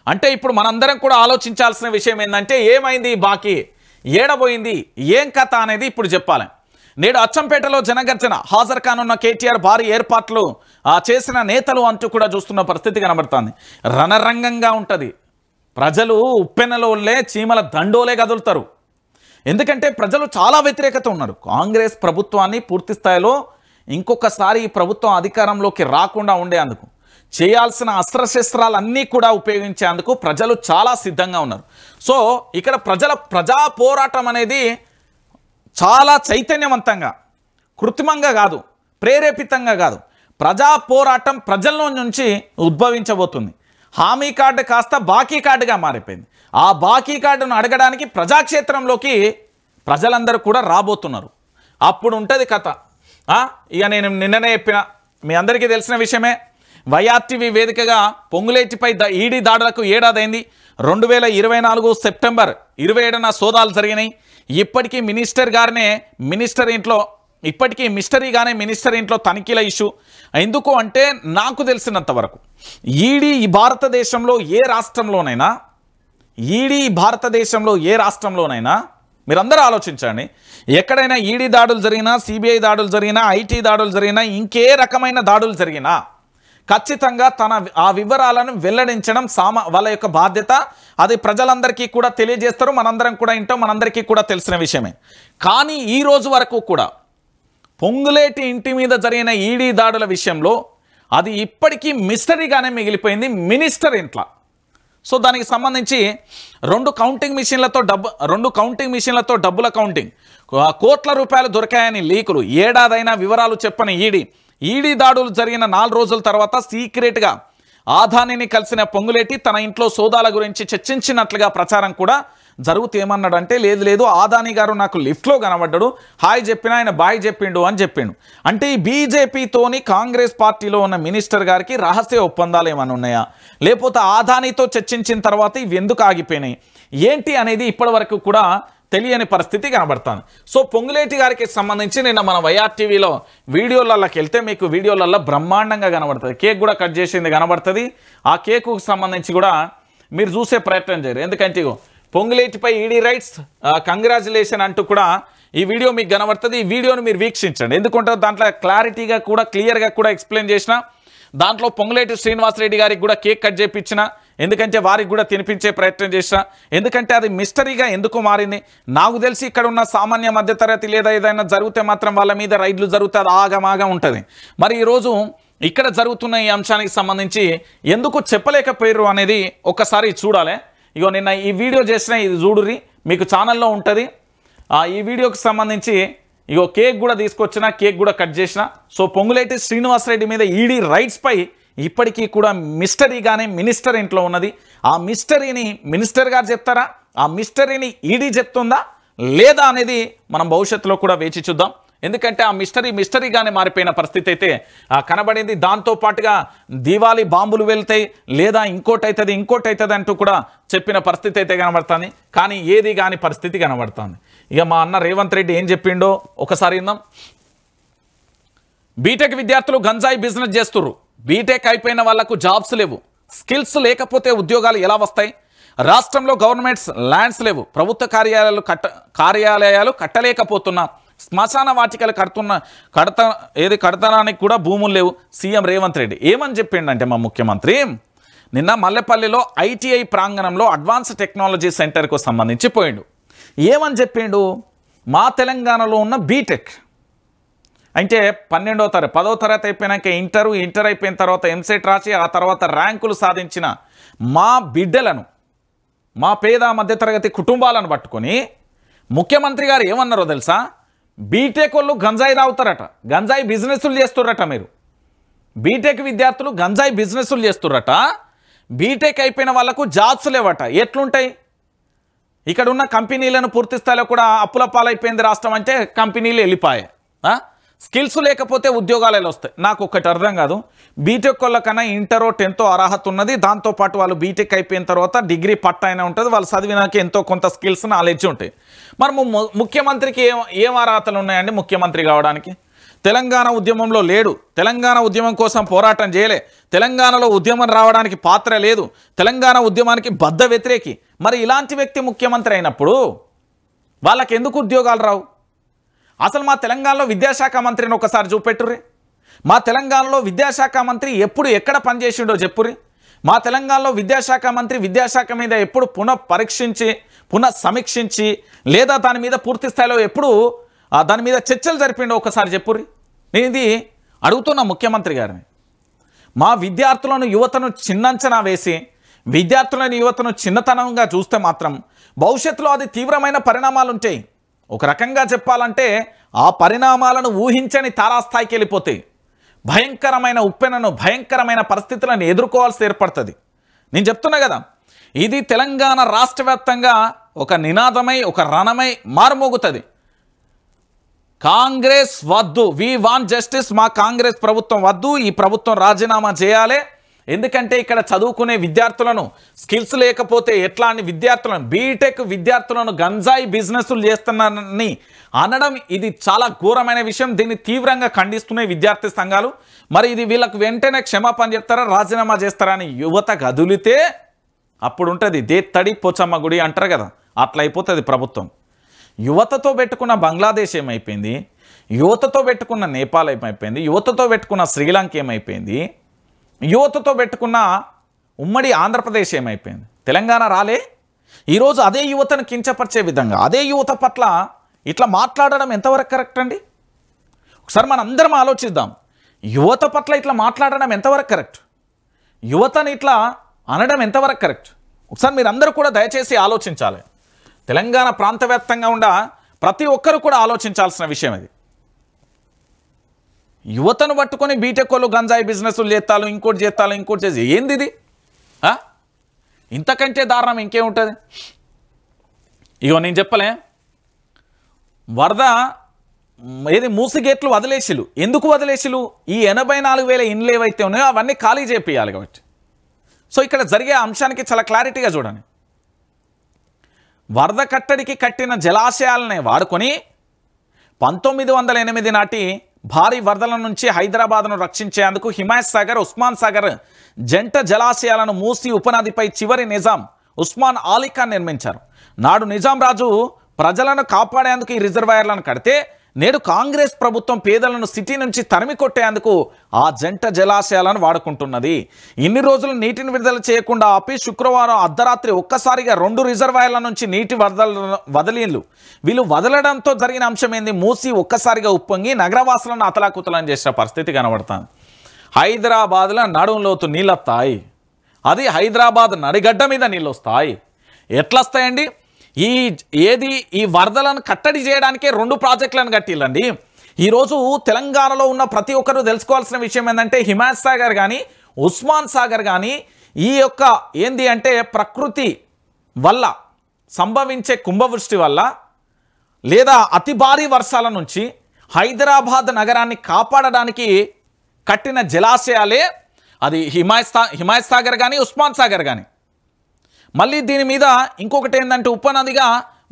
[SPEAKER 1] అంటే ఇప్పుడు మనందరం కూడా ఆలోచించాల్సిన విషయం ఏంటంటే ఏమైంది, బాకీ ఏడబోయింది, ఏం కథ అనేది ఇప్పుడు చెప్పాలి. నేడు అచ్చంపేటలో జనగర్జన, హాజరు కానున్న కేటీఆర్ భారీ ఏర్పాట్లు చేసిన నేతలు అంటూ కూడా చూస్తున్న పరిస్థితి కనబడుతుంది. రణరంగంగా ఉంటుంది. ప్రజలు ఉప్పెనలోలే చీమల దండోలే కదులుతారు. ఎందుకంటే ప్రజలు చాలా వ్యతిరేకత ఉన్నారు కాంగ్రెస్ ప్రభుత్వాన్ని పూర్తి స్థాయిలో ఇంకొకసారి ఈ ప్రభుత్వం అధికారంలోకి రాకుండా ఉండేందుకు చేయాల్సిన అస్త్రశస్త్రాలన్నీ కూడా ఉపయోగించేందుకు ప్రజలు చాలా సిద్ధంగా ఉన్నారు. సో ఇక్కడ ప్రజా పోరాటం అనేది చాలా చైతన్యవంతంగా, కృత్రిమంగా కాదు, ప్రేరేపితంగా కాదు, ప్రజా పోరాటం ప్రజల్లో నుంచి ఉద్భవించబోతుంది. హామీ కార్డు కాస్త బాకీ కార్డుగా మారిపోయింది. ఆ బాకీ కార్డును అడగడానికి ప్రజాక్షేత్రంలోకి ప్రజలందరూ కూడా రాబోతున్నారు. అప్పుడు ఉంటుంది కథ. ఇక నేను నిన్ననే చెప్పిన, మీ అందరికీ తెలిసిన విషయమే. వైఆర్టీవీ వేదికగా పొంగులేటిపై ఈడీ దాడులకు ఏడాదైంది. 2024 సెప్టెంబర్ 27న సోదాలు జరిగినాయి. ఇప్పటికీ మిస్టరీగానే మినిస్టర్ ఇంట్లో తనిఖీల ఇష్యూ. ఎందుకు అంటే నాకు తెలిసినంత వరకు ఈడీ భారతదేశంలో ఏ రాష్ట్రంలోనైనా మీరందరూ ఆలోచించండి, ఎక్కడైనా ఈడీ దాడులు జరిగినా, సిబిఐ దాడులు జరిగినా, ఐటీ దాడులు జరిగినా, ఇంకే రకమైన దాడులు జరిగినా ఖచ్చితంగా ఆ వివరాలను వెల్లడించడం వాళ్ళ యొక్క బాధ్యత. అది ప్రజలందరికీ కూడా తెలియజేస్తారు, మనందరం కూడా వింటాం, మనందరికీ కూడా తెలిసిన విషయమే. కానీ ఈ రోజు వరకు కూడా పొంగులేటి ఇంటి మీద జరిగిన ఈడీ దాడుల విషయంలో అది ఇప్పటికీ మిస్టరీగానే మిగిలిపోయింది మినిస్టర్ ఇంట్లో. సో దానికి సంబంధించి రెండు కౌంటింగ్ మిషన్లతో డబ్బుల కౌంటింగ్, కోట్ల రూపాయలు దొరికాయని లీకులు, ఏడాదైనా వివరాలు చెప్పని ఈడీ దాడులు జరిగిన 4 రోజుల తర్వాత సీక్రెట్గా ఆదానిని కలిసిన పొంగులేటి తన ఇంట్లో సోదాల గురించి చర్చించినట్లుగా ప్రచారం కూడా జరుగుతూ ఏమన్నాడంటే, లేదు ఆదాని గారు నాకు లిఫ్ట్లో కనబడ్డాడు, హాయ్ చెప్పిన ఆయన బాయ్ చెప్పిండు అని చెప్పిండు. అంటే ఈ బీజేపీతోని కాంగ్రెస్ పార్టీలో ఉన్న మినిస్టర్ గారికి రహస్య ఒప్పందాలు ఏమైనా ఉన్నాయా, లేకపోతే ఆదానితో చర్చించిన తర్వాత ఇవి ఎందుకు ఆగిపోయినాయి ఏంటి అనేది ఇప్పటి వరకు కూడా తెలియని పరిస్థితి కనబడుతుంది. సో పొంగులేటి గారికి సంబంధించి నిన్న మన వైఆర్టీవీలో వీడియోలలోకి వెళ్తే మీకు వీడియోలలో బ్రహ్మాండంగా కనబడుతుంది. కేక్ కూడా కట్ చేసింది కనబడుతుంది. ఆ కేకు సంబంధించి కూడా మీరు చూసే ప్రయత్నం చేయరు. ఎందుకంటే పొంగులేటిపై ఈడీ రైట్స్ కంగ్రాచులేషన్ అంటూ కూడా ఈ వీడియో మీకు కనబడుతుంది. ఈ వీడియోని మీరు వీక్షించండి. ఎందుకంటే దాంట్లో క్లారిటీగా కూడా క్లియర్గా కూడా ఎక్స్ప్లెయిన్ చేసిన, దాంట్లో పొంగులేటి శ్రీనివాసరెడ్డి గారికి కూడా కేక్ కట్ చేయించిన, ఎందుకంటే వారికి కూడా తినిపించే ప్రయత్నం చేసిన. ఎందుకంటే అది మిస్టరీగా ఎందుకు మారింది నాకు తెలిసి, ఇక్కడ ఉన్న సామాన్య మధ్యతరగతి లేదా ఏదైనా జరిగితే మాత్రం వాళ్ళ మీద రైడ్లు జరిగితే అది ఆగమాగా ఉంటుంది. మరి ఈరోజు ఇక్కడ జరుగుతున్న ఈ అంశానికి సంబంధించి ఎందుకు చెప్పలేకపోయారు అనేది ఒక్కసారి చూడాలి. ఇగో నిన్న ఈ వీడియో చేసిన, ఇది చూడుర్రి, మీకు ఛానల్లో ఉంటుంది. ఈ వీడియోకి సంబంధించి ఇగో కేక్ కూడా తీసుకొచ్చిన, కేక్ కూడా కట్ చేసిన. సో పొంగులేటి శ్రీనివాసరెడ్డి మీద ఈడీ రైట్స్పై ఇప్పటికీ కూడా మిస్టరీగానే మినిస్టర్ ఇంట్లో ఉన్నది. ఆ మిస్టరీని మినిస్టర్ గారు చెప్తారా, ఆ మిస్టరీని ఈడీ చెప్తుందా లేదా అనేది మనం భవిష్యత్తులో కూడా వేచి చూద్దాం. ఎందుకంటే ఆ మిస్టరీగానే మారిపోయిన పరిస్థితి అయితే కనబడింది. దాంతోపాటుగా దివాళీ బాంబులు వెళ్తాయి, లేదా ఇంకోటి అవుతుంది అంటూ కూడా చెప్పిన పరిస్థితి అయితే కనబడుతుంది. కానీ ఏది కాని పరిస్థితి కనబడుతుంది. ఇక మా అన్న రేవంత్ రెడ్డి ఏం చెప్పిండో ఒకసారి విందాం. బీటెక్ విద్యార్థులు గంజాయి బిజినెస్ చేస్తుర్రు, బీటెక్ అయిపోయిన వాళ్లకు జాబ్స్ లేవు, స్కిల్స్ లేకపోతే ఉద్యోగాలు ఎలా వస్తాయి, రాష్ట్రంలో గవర్నమెంట్స్ ల్యాండ్స్ లేవు, ప్రభుత్వ కార్యాలయాలు కట్టలేకపోతున్నా, శ్మశాన వాటికలు కడతనానికి కూడా భూములు లేవు. సీఎం రేవంత్ రెడ్డి ఏమని చెప్పిండంటే, మా ముఖ్యమంత్రి నిన్న మల్లెపల్లిలో ఐటీఐ ప్రాంగణంలో అడ్వాన్స్ టెక్నాలజీ సెంటర్కు సంబంధించి పోయిండు. ఏమని చెప్పిండు, మా తెలంగాణలో ఉన్న బీటెక్ అంటే 10వ తరగతి అయిపోయినాక ఇంటర్ అయిపోయిన తర్వాత ఎంసెట్ రాసి ఆ తర్వాత ర్యాంకులు సాధించిన మా బిడ్డలను, మా పేద మధ్యతరగతి కుటుంబాలను పట్టుకొని ముఖ్యమంత్రి గారు ఏమన్నారో తెలుసా, బీటెక్ వాళ్ళు గంజాయి తాగుతారట, గంజాయి బిజినెస్లు చేస్తుర్రట. మీరు బీటెక్ విద్యార్థులు గంజాయి బిజినెస్లు చేస్తుర్రట, బీటెక్ అయిపోయిన వాళ్ళకు జాబ్స్ లేవట. ఎట్లుంటాయి, ఇక్కడ ఉన్న కంపెనీలను పూర్తి స్థాయిలో కూడా అప్పుల పాలైపోయింది రాష్ట్రం అంటే కంపెనీలు వెళ్ళిపోయాయి. స్కిల్స్ లేకపోతే ఉద్యోగాలు ఎలా వస్తాయి? నాకు ఒకటి అర్థం కాదు. బీటెక్ వాళ్ళకన్నా ఇంటరో 10థో అర్హత ఉన్నది, దాంతోపాటు వాళ్ళు బీటెక్ అయిపోయిన తర్వాత డిగ్రీ పట్ట అయినా ఉంటుంది, వాళ్ళు చదివినాక ఎంతో కొంత స్కిల్స్ నాలెడ్జ్ ఉంటాయి. మరి ముఖ్యమంత్రికి ఏం అర్హతలు ఉన్నాయండి ముఖ్యమంత్రి కావడానికి? తెలంగాణ ఉద్యమంలో లేడు, తెలంగాణ ఉద్యమం కోసం పోరాటం చేయలే, తెలంగాణలో ఉద్యమం రావడానికి పాత్ర లేదు, తెలంగాణ ఉద్యమానికి బద్ధ వ్యతిరేకి. మరి ఇలాంటి వ్యక్తి ముఖ్యమంత్రి అయినప్పుడు వాళ్ళకి ఎందుకు ఉద్యోగాలు రావు? అసలు మా తెలంగాణలో విద్యాశాఖ మంత్రిని ఒకసారి చూపెట్టుర్రి. మా తెలంగాణలో విద్యాశాఖ మంత్రి ఎప్పుడు ఎక్కడ పనిచేసిండో చెప్పుర్రి. మా తెలంగాణలో విద్యాశాఖ మంత్రి విద్యాశాఖ మీద ఎప్పుడు సమీక్షించి లేదా దాని మీద పూర్తి స్థాయిలో ఎప్పుడు దాని మీద చర్చలు జరిపిండో ఒకసారి చెప్పుర్రి. నేను ఇది అడుగుతున్నా ముఖ్యమంత్రి గారిని. మా యువతను చిన్నంచనా వేసి యువతను చిన్నతనంగా చూస్తే మాత్రం భవిష్యత్తులో అది తీవ్రమైన పరిణామాలు ఉంటాయి. ఒక రకంగా చెప్పాలంటే ఆ పరిణామాలను ఊహించని తారాస్థాయికి వెళ్ళిపోతాయి. భయంకరమైన ఉప్పెనను, భయంకరమైన పరిస్థితులను ఎదుర్కోవాల్సి ఏర్పడుతుంది. నేను చెప్తున్నా కదా, ఇది తెలంగాణ రాష్ట్ర వ్యాప్తంగా ఒక నినాదమై ఒక రణమై మారుమోగుతుంది. కాంగ్రెస్ వద్దు, వి వాంట్ జస్టిస్, మా కాంగ్రెస్ ప్రభుత్వం వద్దు, ఈ ప్రభుత్వం రాజీనామా చేయాలి. ఎందుకంటే ఇక్కడ చదువుకునే విద్యార్థులను స్కిల్స్ లేకపోతే ఎట్లా అని విద్యార్థులను బీటెక్ విద్యార్థులను గంజాయి బిజినెస్లు చేస్తున్నారని అనడం ఇది చాలా ఘోరమైన విషయం. దీన్ని తీవ్రంగా ఖండిస్తున్నాయి విద్యార్థి సంఘాలు. మరి ఇది వీళ్ళకు వెంటనే క్షమాపణ చెప్తారా, రాజీనామా చేస్తారా అని యువత కదిలితే అప్పుడు ఉంటుంది దేత్తడి పోచమ్మ గుడి అంటారు కదా, అట్లా అయిపోతుంది ప్రభుత్వం. యువతతో పెట్టుకున్న బంగ్లాదేశ్ ఏమైపోయింది, యువతతో పెట్టుకున్న నేపాల్ ఏమైపోయింది, యువతతో పెట్టుకున్న శ్రీలంక ఏమైపోయింది, యువతతో పెట్టుకున్న ఉమ్మడి ఆంధ్రప్రదేశ్ ఏమైపోయింది, తెలంగాణ రాలే. ఈరోజు అదే యువతను కించపరిచే విధంగా అదే యువత పట్ల ఇట్లా మాట్లాడడం ఎంతవరకు కరెక్ట్ అండి? ఒకసారి మనం అందరం ఆలోచిద్దాం. యువత పట్ల ఇట్లా మాట్లాడడం ఎంతవరకు కరెక్ట్, యువతని ఇట్లా అనడం ఎంతవరకు కరెక్ట్? ఒకసారి మీరు అందరూ కూడా దయచేసి ఆలోచించాలి. తెలంగాణ ప్రాంత వ్యాప్తంగా ఉన్న ప్రతి ఒక్కరు కూడా ఆలోచించాల్సిన విషయం ఇది. యువతను పట్టుకొని బీటెక్ వాళ్ళు గంజాయి బిజినెస్లు చేస్తాలు, ఇంకోటి చేస్తాలు, ఇంకోటి చేసి ఏంది ఇది? ఇంతకంటే దారుణం ఇంకేముంటుంది? ఇగో నేను చెప్పలే, వరద ఏది మూసి గేట్లు వదిలేసిలు. ఎందుకు వదిలేసిలు? ఈ 84,000 ఇండ్లు ఏవైతే ఉన్నాయో అవన్నీ ఖాళీ చేపియాలి కాబట్టి. సో ఇక్కడ జరిగే అంశానికి చాలా క్లారిటీగా చూడండి. వరద కట్టడికి కట్టిన జలాశయాలనే వాడుకొని 1908 నాటి భారీ వరదల నుంచి హైదరాబాద్ను రక్షించేందుకు హిమాయత్ సాగర్, ఉస్మాన్ సాగర్ జంట జలాశయాలను మూసి ఉపనదిపై చివరి నిజాం ఉస్మాన్ అలీ ఖాన్ నిర్మించారు. నాడు నిజాం రాజు ప్రజలను కాపాడేందుకు ఈ రిజర్వాయర్లను కడితే నేడు కాంగ్రెస్ ప్రభుత్వం పేదలను సిటీ నుంచి తరిమి కొట్టేందుకు ఆ జంట జలాశయాలను వాడుకుంటున్నది. ఇన్ని రోజులు నీటిని విడుదల చేయకుండా ఆపి శుక్రవారం అర్ధరాత్రి ఒక్కసారిగా 2 రిజర్వాయర్ల నుంచి నీటి వదిలీలు. వీళ్ళు వదలడంతో జరిగిన అంశం ఏంది? మూసి ఒక్కసారిగా ఉప్పొంగి నగరవాసులను అతలాకుతలం చేసిన పరిస్థితి కనబడుతుంది. హైదరాబాద్లో నడుంలోతు నీళ్ళు వస్తాయి, అది హైదరాబాద్ నడిగడ్డ మీద నీళ్ళు వస్తాయి. ఎట్లా వస్తాయండి? ఈ వరదలను కట్టడి చేయడానికే 2 ప్రాజెక్టులను కట్టిల్లండి. ఈరోజు తెలంగాణలో ఉన్న ప్రతి ఒక్కరూ తెలుసుకోవాల్సిన విషయం ఏంటంటే హిమాయత్ సాగర్ కానీ ఉస్మాన్ సాగర్ కానీ ఈ యొక్క ఏంది అంటే ప్రకృతి వల్ల సంభవించే కుంభవృష్టి వల్ల లేదా అతి భారీ వర్షాల నుంచి హైదరాబాద్ నగరాన్ని కాపాడడానికి కట్టిన జలాశయాలే. అది హిమాయత్ సాగర్ కానీ ఉస్మాన్ సాగర్ కానీ. మళ్ళీ దీని మీద ఇంకొకటి ఏంటంటే ఉపనదిగా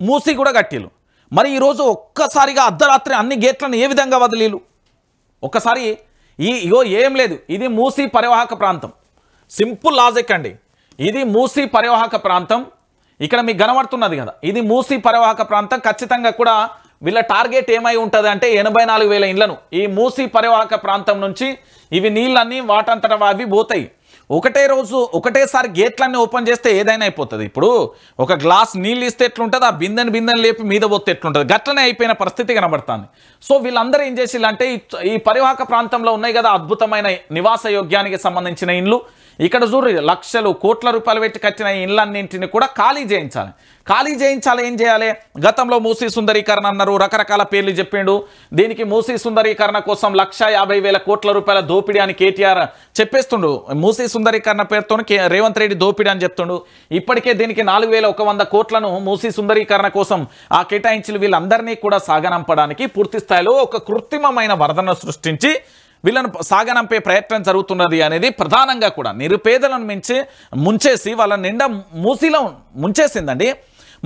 [SPEAKER 1] మూసి కూడా కట్టిలు. మరి ఈరోజు ఒక్కసారిగా అర్ధరాత్రి అన్ని గేట్లను ఏ విధంగా వదిలీలు? ఒక్కసారి ఏం లేదు, ఇది మూసి పరివాహక ప్రాంతం. సింపుల్ లాజిక్ అండి. ఇది మూసి పరివాహక ప్రాంతం. ఇక్కడ మీకు కనబడుతున్నది కదా, ఇది మూసి పరివాహక ప్రాంతం. ఖచ్చితంగా కూడా వీళ్ళ టార్గెట్ ఏమై ఉంటుంది అంటే 84,000 ఇండ్లను ఈ మూసి పరివాహక ప్రాంతం నుంచి ఇవి నీళ్ళన్నీ వాటంతట అవి పోతాయి. ఒకటే రోజు ఒకటేసారి గేట్లన్నీ ఓపెన్ చేస్తే ఏదైనా అయిపోతుంది. ఇప్పుడు ఒక గ్లాస్ నీళ్ళు ఇస్తే ఎట్లుంటుంది, ఆ బిందెని లేపి మీద పోతే ఎట్లుంటుంది, గట్లనే అయిపోయిన పరిస్థితి కనబడుతుంది. సో వీళ్ళందరూ ఏం చేసిల్లంటే ఈ పరివాహక ప్రాంతంలో ఉన్నాయి కదా అద్భుతమైన నివాస యోగ్యానికి సంబంధించిన ఇండ్లు, ఇక్కడ చూడు లక్షలు కోట్ల రూపాయలు పెట్టి కట్టిన ఇళ్ళన్నింటిని కూడా ఖాళీ చేయించాలి. ఏం చేయాలి? గతంలో మూసీ సుందరీకరణ అన్నారు, రకరకాల పేర్లు చెప్పిండు. దీనికి మూసీ సుందరీకరణ కోసం 1,50,000 కోట్ల రూపాయల దోపిడీ అని కేటీఆర్ చెప్పేస్తుండు. మూసీ సుందరీకరణ పేరుతో రేవంత్ రెడ్డి దోపిడీ అని చెప్తుండు. ఇప్పటికే దీనికి 4,100 కోట్లను మూసీ సుందరీకరణ కోసం ఆ కేటాయించి వీళ్ళందరినీ కూడా సాగనంపడానికి పూర్తి స్థాయిలో ఒక కృత్రిమమైన వరదను సృష్టించి వీళ్ళను సాగనంపే ప్రయత్నం జరుగుతున్నది అనేది ప్రధానంగా కూడా నిరుపేదలను ముంచేసి వాళ్ళ నిండా మూసీలో ముంచేసిందండి.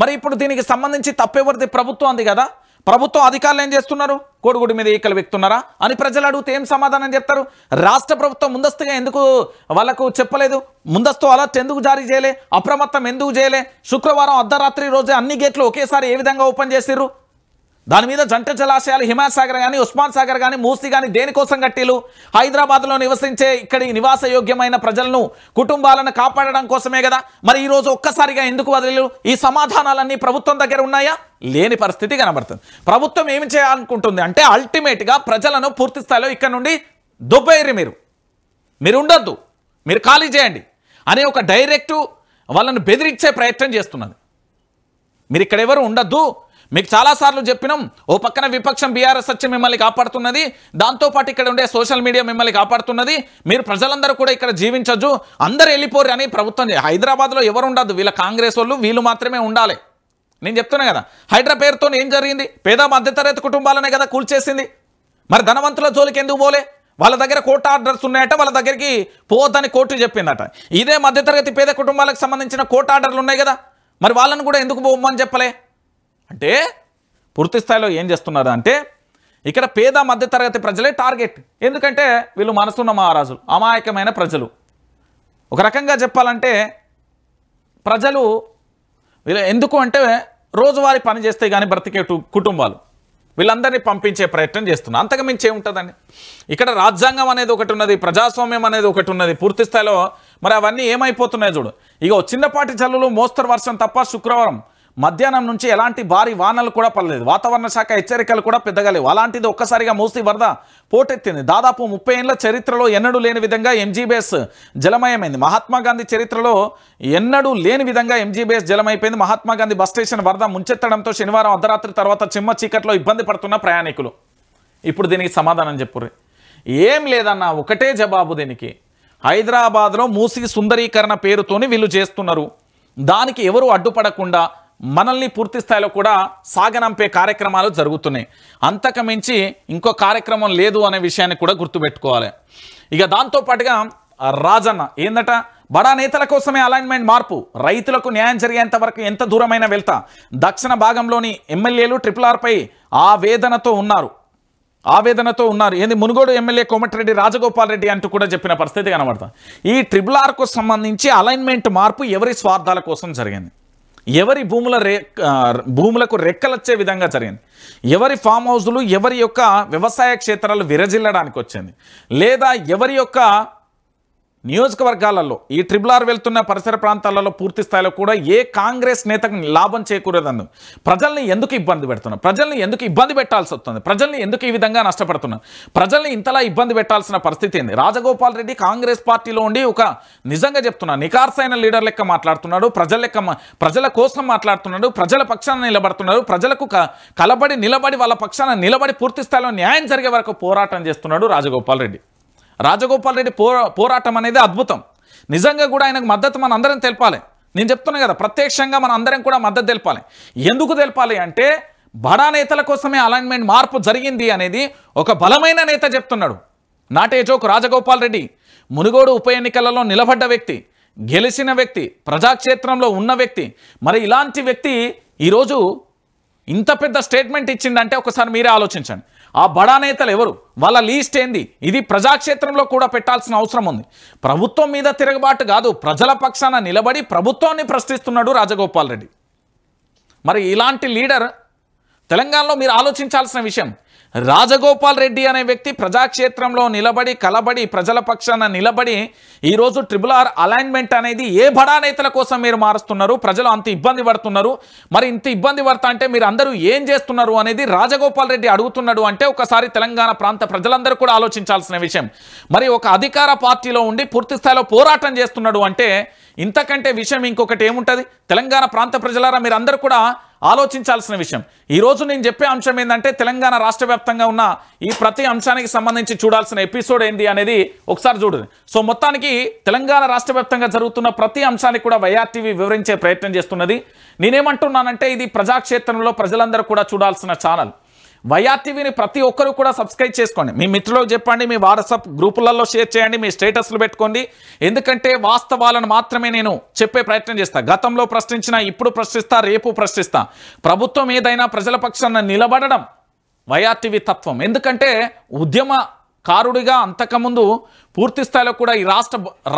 [SPEAKER 1] మరి ఇప్పుడు దీనికి సంబంధించి తప్పెవరిది? ప్రభుత్వం అంది కదా. ప్రభుత్వం అధికారులు ఏం చేస్తున్నారు? కోడిగుడి మీద ఈకలు వ్యక్తున్నారా అని ప్రజలు అడిగితే ఏం సమాధానం చెప్తారు? రాష్ట్ర ప్రభుత్వం ముందస్తుగా ఎందుకు వాళ్ళకు చెప్పలేదు? ముందస్తు అలర్ట్ ఎందుకు జారీ చేయలే? అప్రమత్తం ఎందుకు చేయలే? శుక్రవారం అర్ధరాత్రి రోజే అన్ని గేట్లు ఒకేసారి ఏ విధంగా ఓపెన్ చేసిర్రు? దాని మీద జంట జలాశయాలు హిమాయత్ సాగర్ కానీ ఉస్మాన్ సాగర్ కానీ మూసి కానీ దేనికోసం కట్టిలు? హైదరాబాద్లో నివసించే ఇక్కడి నివాస యోగ్యమైన ప్రజలను కుటుంబాలను కాపాడడం కోసమే కదా. మరి ఈరోజు ఒక్కసారిగా ఎందుకు వదిలేరు? ఈ సమాధానాలన్నీ ప్రభుత్వం దగ్గర ఉన్నాయా? లేని పరిస్థితి కనబడుతుంది. ప్రభుత్వం ఏమి చేయాలనుకుంటుంది అంటే అల్టిమేట్గా ప్రజలను పూర్తి స్థాయిలో ఇక్కడ నుండి దొబ్బేయరు, మీరు ఉండొద్దు, మీరు ఖాళీ చేయండి అనే ఒక డైరెక్టు వాళ్ళను బెదిరించే ప్రయత్నం చేస్తున్నది. మీరు ఇక్కడ ఎవరు ఉండొద్దు, మీకు చాలాసార్లు చెప్పినాం, ఓ పక్కన విపక్షం బీఆర్ఎస్ వచ్చి మిమ్మల్ని కాపాడుతున్నది, దాంతోపాటు ఇక్కడ ఉండే సోషల్ మీడియా మిమ్మల్ని కాపాడుతున్నది, మీరు ప్రజలందరూ కూడా ఇక్కడ జీవించొచ్చు, అందరూ వెళ్ళిపోరు అని ప్రభుత్వం. హైదరాబాద్లో ఎవరు ఉండదు, వీళ్ళ కాంగ్రెస్ వాళ్ళు వీళ్ళు మాత్రమే ఉండాలి. నేను చెప్తున్నా కదా, హైడ్రా పేరుతో ఏం జరిగింది? పేద మధ్యతరగతి కుటుంబాలనే కదా కూల్చేసింది. మరి ధనవంతుల జోలికి ఎందుకు పోలే? వాళ్ళ దగ్గర కోర్టు ఆర్డర్స్ ఉన్నాయట, వాళ్ళ దగ్గరికి పోవద్దని కోర్టు చెప్పిందట. ఇదే మధ్యతరగతి పేద కుటుంబాలకు సంబంధించిన కోర్టు ఆర్డర్లు ఉన్నాయి కదా, మరి వాళ్ళని కూడా ఎందుకు పోవమని చెప్పలే? అంటే పూర్తి స్థాయిలో ఏం చేస్తున్నారు అంటే ఇక్కడ పేద మధ్యతరగతి ప్రజలే టార్గెట్. ఎందుకంటే వీళ్ళు మనసున్న మహారాజులు, అమాయకమైన ప్రజలు. ఒక రకంగా చెప్పాలంటే ప్రజలు వీళ్ళు ఎందుకు అంటే రోజువారీ పని చేస్తే కానీ బ్రతికే కుటుంబాలు, వీళ్ళందరినీ పంపించే ప్రయత్నం చేస్తున్నారు. అంతకు మించి ఏముంటుందండి? ఇక్కడ రాజ్యాంగం అనేది ఒకటి ఉన్నది, ప్రజాస్వామ్యం అనేది ఒకటి ఉన్నది. పూర్తి స్థాయిలో మరి అవన్నీ ఏమైపోతున్నాయి చూడు. ఇక చిన్నపాటి జల్లులు, మోస్తరు వర్షం తప్ప శుక్రవారం మధ్యాహ్నం నుంచి ఎలాంటి భారీ వానలు కూడా పడలేదు. వాతావరణ శాఖ హెచ్చరికలు కూడా పెద్దగా లేవు. అలాంటిది ఒక్కసారిగా మూసీ వరద పోటెత్తింది. దాదాపు 30 ఏళ్ల చరిత్రలో ఎన్నడూ లేని విధంగా ఎంజీబీఎస్ జలమయమైంది. మహాత్మా గాంధీ చరిత్రలో ఎన్నడూ లేని విధంగా ఎంజీబీఎస్ జలమైపోయింది. మహాత్మా గాంధీ బస్ స్టేషన్ వరద ముంచెత్తడంతో శనివారం అర్ధరాత్రి తర్వాత చిమ్మ చీకట్లో ఇబ్బంది పడుతున్న ప్రయాణికులు. ఇప్పుడు దీనికి సమాధానం చెప్పుర్రి. ఏం లేదన్న, ఒకటే జవాబు దీనికి. హైదరాబాద్లో మూసీ సుందరీకరణ పేరుతోని వీళ్ళు చేస్తున్నారు. దానికి ఎవరు అడ్డుపడకుండా మనల్ని పూర్తి స్థాయిలో కూడా సాగనంపే కార్యక్రమాలు జరుగుతున్నాయి. అంతకు మించి ఇంకో కార్యక్రమం లేదు అనే విషయాన్ని కూడా గుర్తుపెట్టుకోవాలి. ఇక దాంతోపాటుగా రాజన్న ఏందట, బడా నేతల కోసమే అలైన్మెంట్ మార్పు, రైతులకు న్యాయం జరిగేంత వరకు ఎంత దూరమైన వెళ్తా. దక్షిణ భాగంలోని ఎమ్మెల్యేలు RRRపై ఆవేదనతో ఉన్నారు. ఏంది మునుగోడు ఎమ్మెల్యే కోమటిరెడ్డి రాజగోపాల్ రెడ్డి అంటూ కూడా చెప్పిన పరిస్థితి కనబడుతుంది. ఈ RRRకు సంబంధించి అలైన్మెంట్ మార్పు ఎవరి స్వార్థాల కోసం జరిగింది, ఎవరి భూములకు రెక్కలొచ్చే విధంగా జరిగింది, ఎవరి ఫామ్ హౌజులు, ఎవరి యొక్క వ్యవసాయ క్షేత్రాలు విరజిల్లడానికి వచ్చింది, లేదా ఎవరి యొక్క నియోజకవర్గాలలో ఈ RRR వెళ్తున్న పరిసర ప్రాంతాలలో పూర్తి స్థాయిలో కూడా ఏ కాంగ్రెస్ నేతకు లాభం చేకూరదందు. ప్రజల్ని ఎందుకు ఇబ్బంది పెడుతున్నారు, ప్రజల్ని ఎందుకు ఇబ్బంది పెట్టాల్సి వస్తుంది, ప్రజల్ని ఎందుకు ఈ విధంగా నష్టపడుతున్నారు, ప్రజల్ని ఇంతలా ఇబ్బంది పెట్టాల్సిన పరిస్థితి ఏంది? రాజగోపాల్ రెడ్డి కాంగ్రెస్ పార్టీలో ఉండి ఒక నిజంగా చెప్తున్నా నికార్సైన లీడర్ లెక్క మాట్లాడుతున్నాడు, ప్రజల కోసం మాట్లాడుతున్నాడు, ప్రజల పక్షాన నిలబడుతున్నాడు, ప్రజలకు కలబడి నిలబడి వాళ్ళ పక్షాన నిలబడి పూర్తి స్థాయిలో న్యాయం జరిగే వరకు పోరాటం చేస్తున్నాడు రాజగోపాల్ రెడ్డి. రాజగోపాల్ రెడ్డి పోరాటం అనేది అద్భుతం. నిజంగా కూడా ఆయనకు మద్దతు మన అందరం తెలపాలి. నేను చెప్తున్నా కదా, ప్రత్యక్షంగా మన అందరం కూడా మద్దతు తెలపాలి. ఎందుకు తెలపాలి అంటే బడా నేతల కోసమే అలైన్మెంట్ మార్పు జరిగింది అనేది ఒక బలమైన నేత చెప్తున్నాడు. నాటే జోక్ రాజగోపాల్ రెడ్డి మునుగోడు ఉప ఎన్నికలలో నిలబడ్డ వ్యక్తి, గెలిచిన వ్యక్తి, ప్రజాక్షేత్రంలో ఉన్న వ్యక్తి. మరి ఇలాంటి వ్యక్తి ఈరోజు ఇంత పెద్ద స్టేట్మెంట్ ఇచ్చిందంటే ఒకసారి మీరే ఆలోచించండి. ఆ బడా నేతలు ఎవరు, వాళ్ళ లీస్ట్ ఏంది? ఇది ప్రజాక్షేత్రంలో కూడా పెట్టాల్సిన అవసరం ఉంది. ప్రభుత్వం మీద తిరగబాటు కాదు, ప్రజల పక్షాన నిలబడి ప్రభుత్వాన్ని ప్రశ్నిస్తున్నాడు రాజగోపాల్ రెడ్డి. మరి ఇలాంటి లీడర్ తెలంగాణలో మీరు ఆలోచించాల్సిన విషయం. రాజగోపాల్ రెడ్డి అనే వ్యక్తి ప్రజాక్షేత్రంలో నిలబడి కలబడి ప్రజల పక్షాన నిలబడి ఈరోజు RRR అలైన్మెంట్ అనేది ఏ బడా నేతల కోసం మీరు మారుస్తున్నారు, ప్రజలు అంత ఇబ్బంది పడుతున్నారు. మరి ఇంత ఇబ్బంది పడతా అంటే మీరు అందరూ ఏం చేస్తున్నారు అనేది రాజగోపాల్ రెడ్డి అడుగుతున్నాడు అంటే ఒకసారి తెలంగాణ ప్రాంత ప్రజలందరూ కూడా ఆలోచించాల్సిన విషయం. మరి ఒక అధికార పార్టీలో ఉండి పూర్తి స్థాయిలో పోరాటం చేస్తున్నాడు అంటే ఇంతకంటే విషయం ఇంకొకటి ఏముంటుంది? తెలంగాణ ప్రాంత ప్రజలారా మీరు అందరూ కూడా ఆలోచించాల్సిన విషయం. ఈరోజు నేను చెప్పే అంశం ఏంటంటే తెలంగాణ రాష్ట్ర వ్యాప్తంగా ఉన్న ఈ ప్రతి అంశానికి సంబంధించి చూడాల్సిన ఎపిసోడ్ ఏంది అనేది ఒకసారి చూడండి. సో మొత్తానికి తెలంగాణ రాష్ట్ర వ్యాప్తంగా జరుగుతున్న ప్రతి అంశాన్ని కూడా వైఆర్టీవీ వివరించే ప్రయత్నం చేస్తున్నది. నేనేమంటున్నానంటే ఇది ప్రజాక్షేత్రంలో ప్రజలందరూ కూడా చూడాల్సిన ఛానల్. వైఆర్టీవీని ప్రతి ఒక్కరు కూడా సబ్స్క్రైబ్ చేసుకోండి. మీ మిత్రులకు చెప్పండి, మీ వాట్సాప్ గ్రూపులలో షేర్ చేయండి, మీ స్టేటస్లు పెట్టుకోండి. ఎందుకంటే వాస్తవాలను మాత్రమే నేను చెప్పే ప్రయత్నం చేస్తా. గతంలో ప్రశ్నించిన, ఇప్పుడు ప్రశ్నిస్తా, రేపు ప్రశ్నిస్తా. ప్రభుత్వం ఏదైనా ప్రజల పక్షాన నిలబడడం వైఆర్టీవీ తత్వం. ఎందుకంటే ఉద్యమకారుడిగా అంతకుముందు పూర్తి స్థాయిలో కూడా ఈ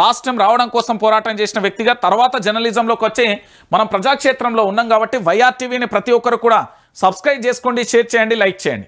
[SPEAKER 1] రాష్ట్రం రావడం కోసం పోరాటం చేసిన వ్యక్తిగా తర్వాత జర్నలిజంలోకి వచ్చి మనం ప్రజాక్షేత్రంలో ఉన్నాం కాబట్టి వైఆర్టీవీని ప్రతి ఒక్కరు కూడా సబ్స్క్రైబ్ చేసుకోండి, షేర్ చేయండి, లైక్ చేయండి.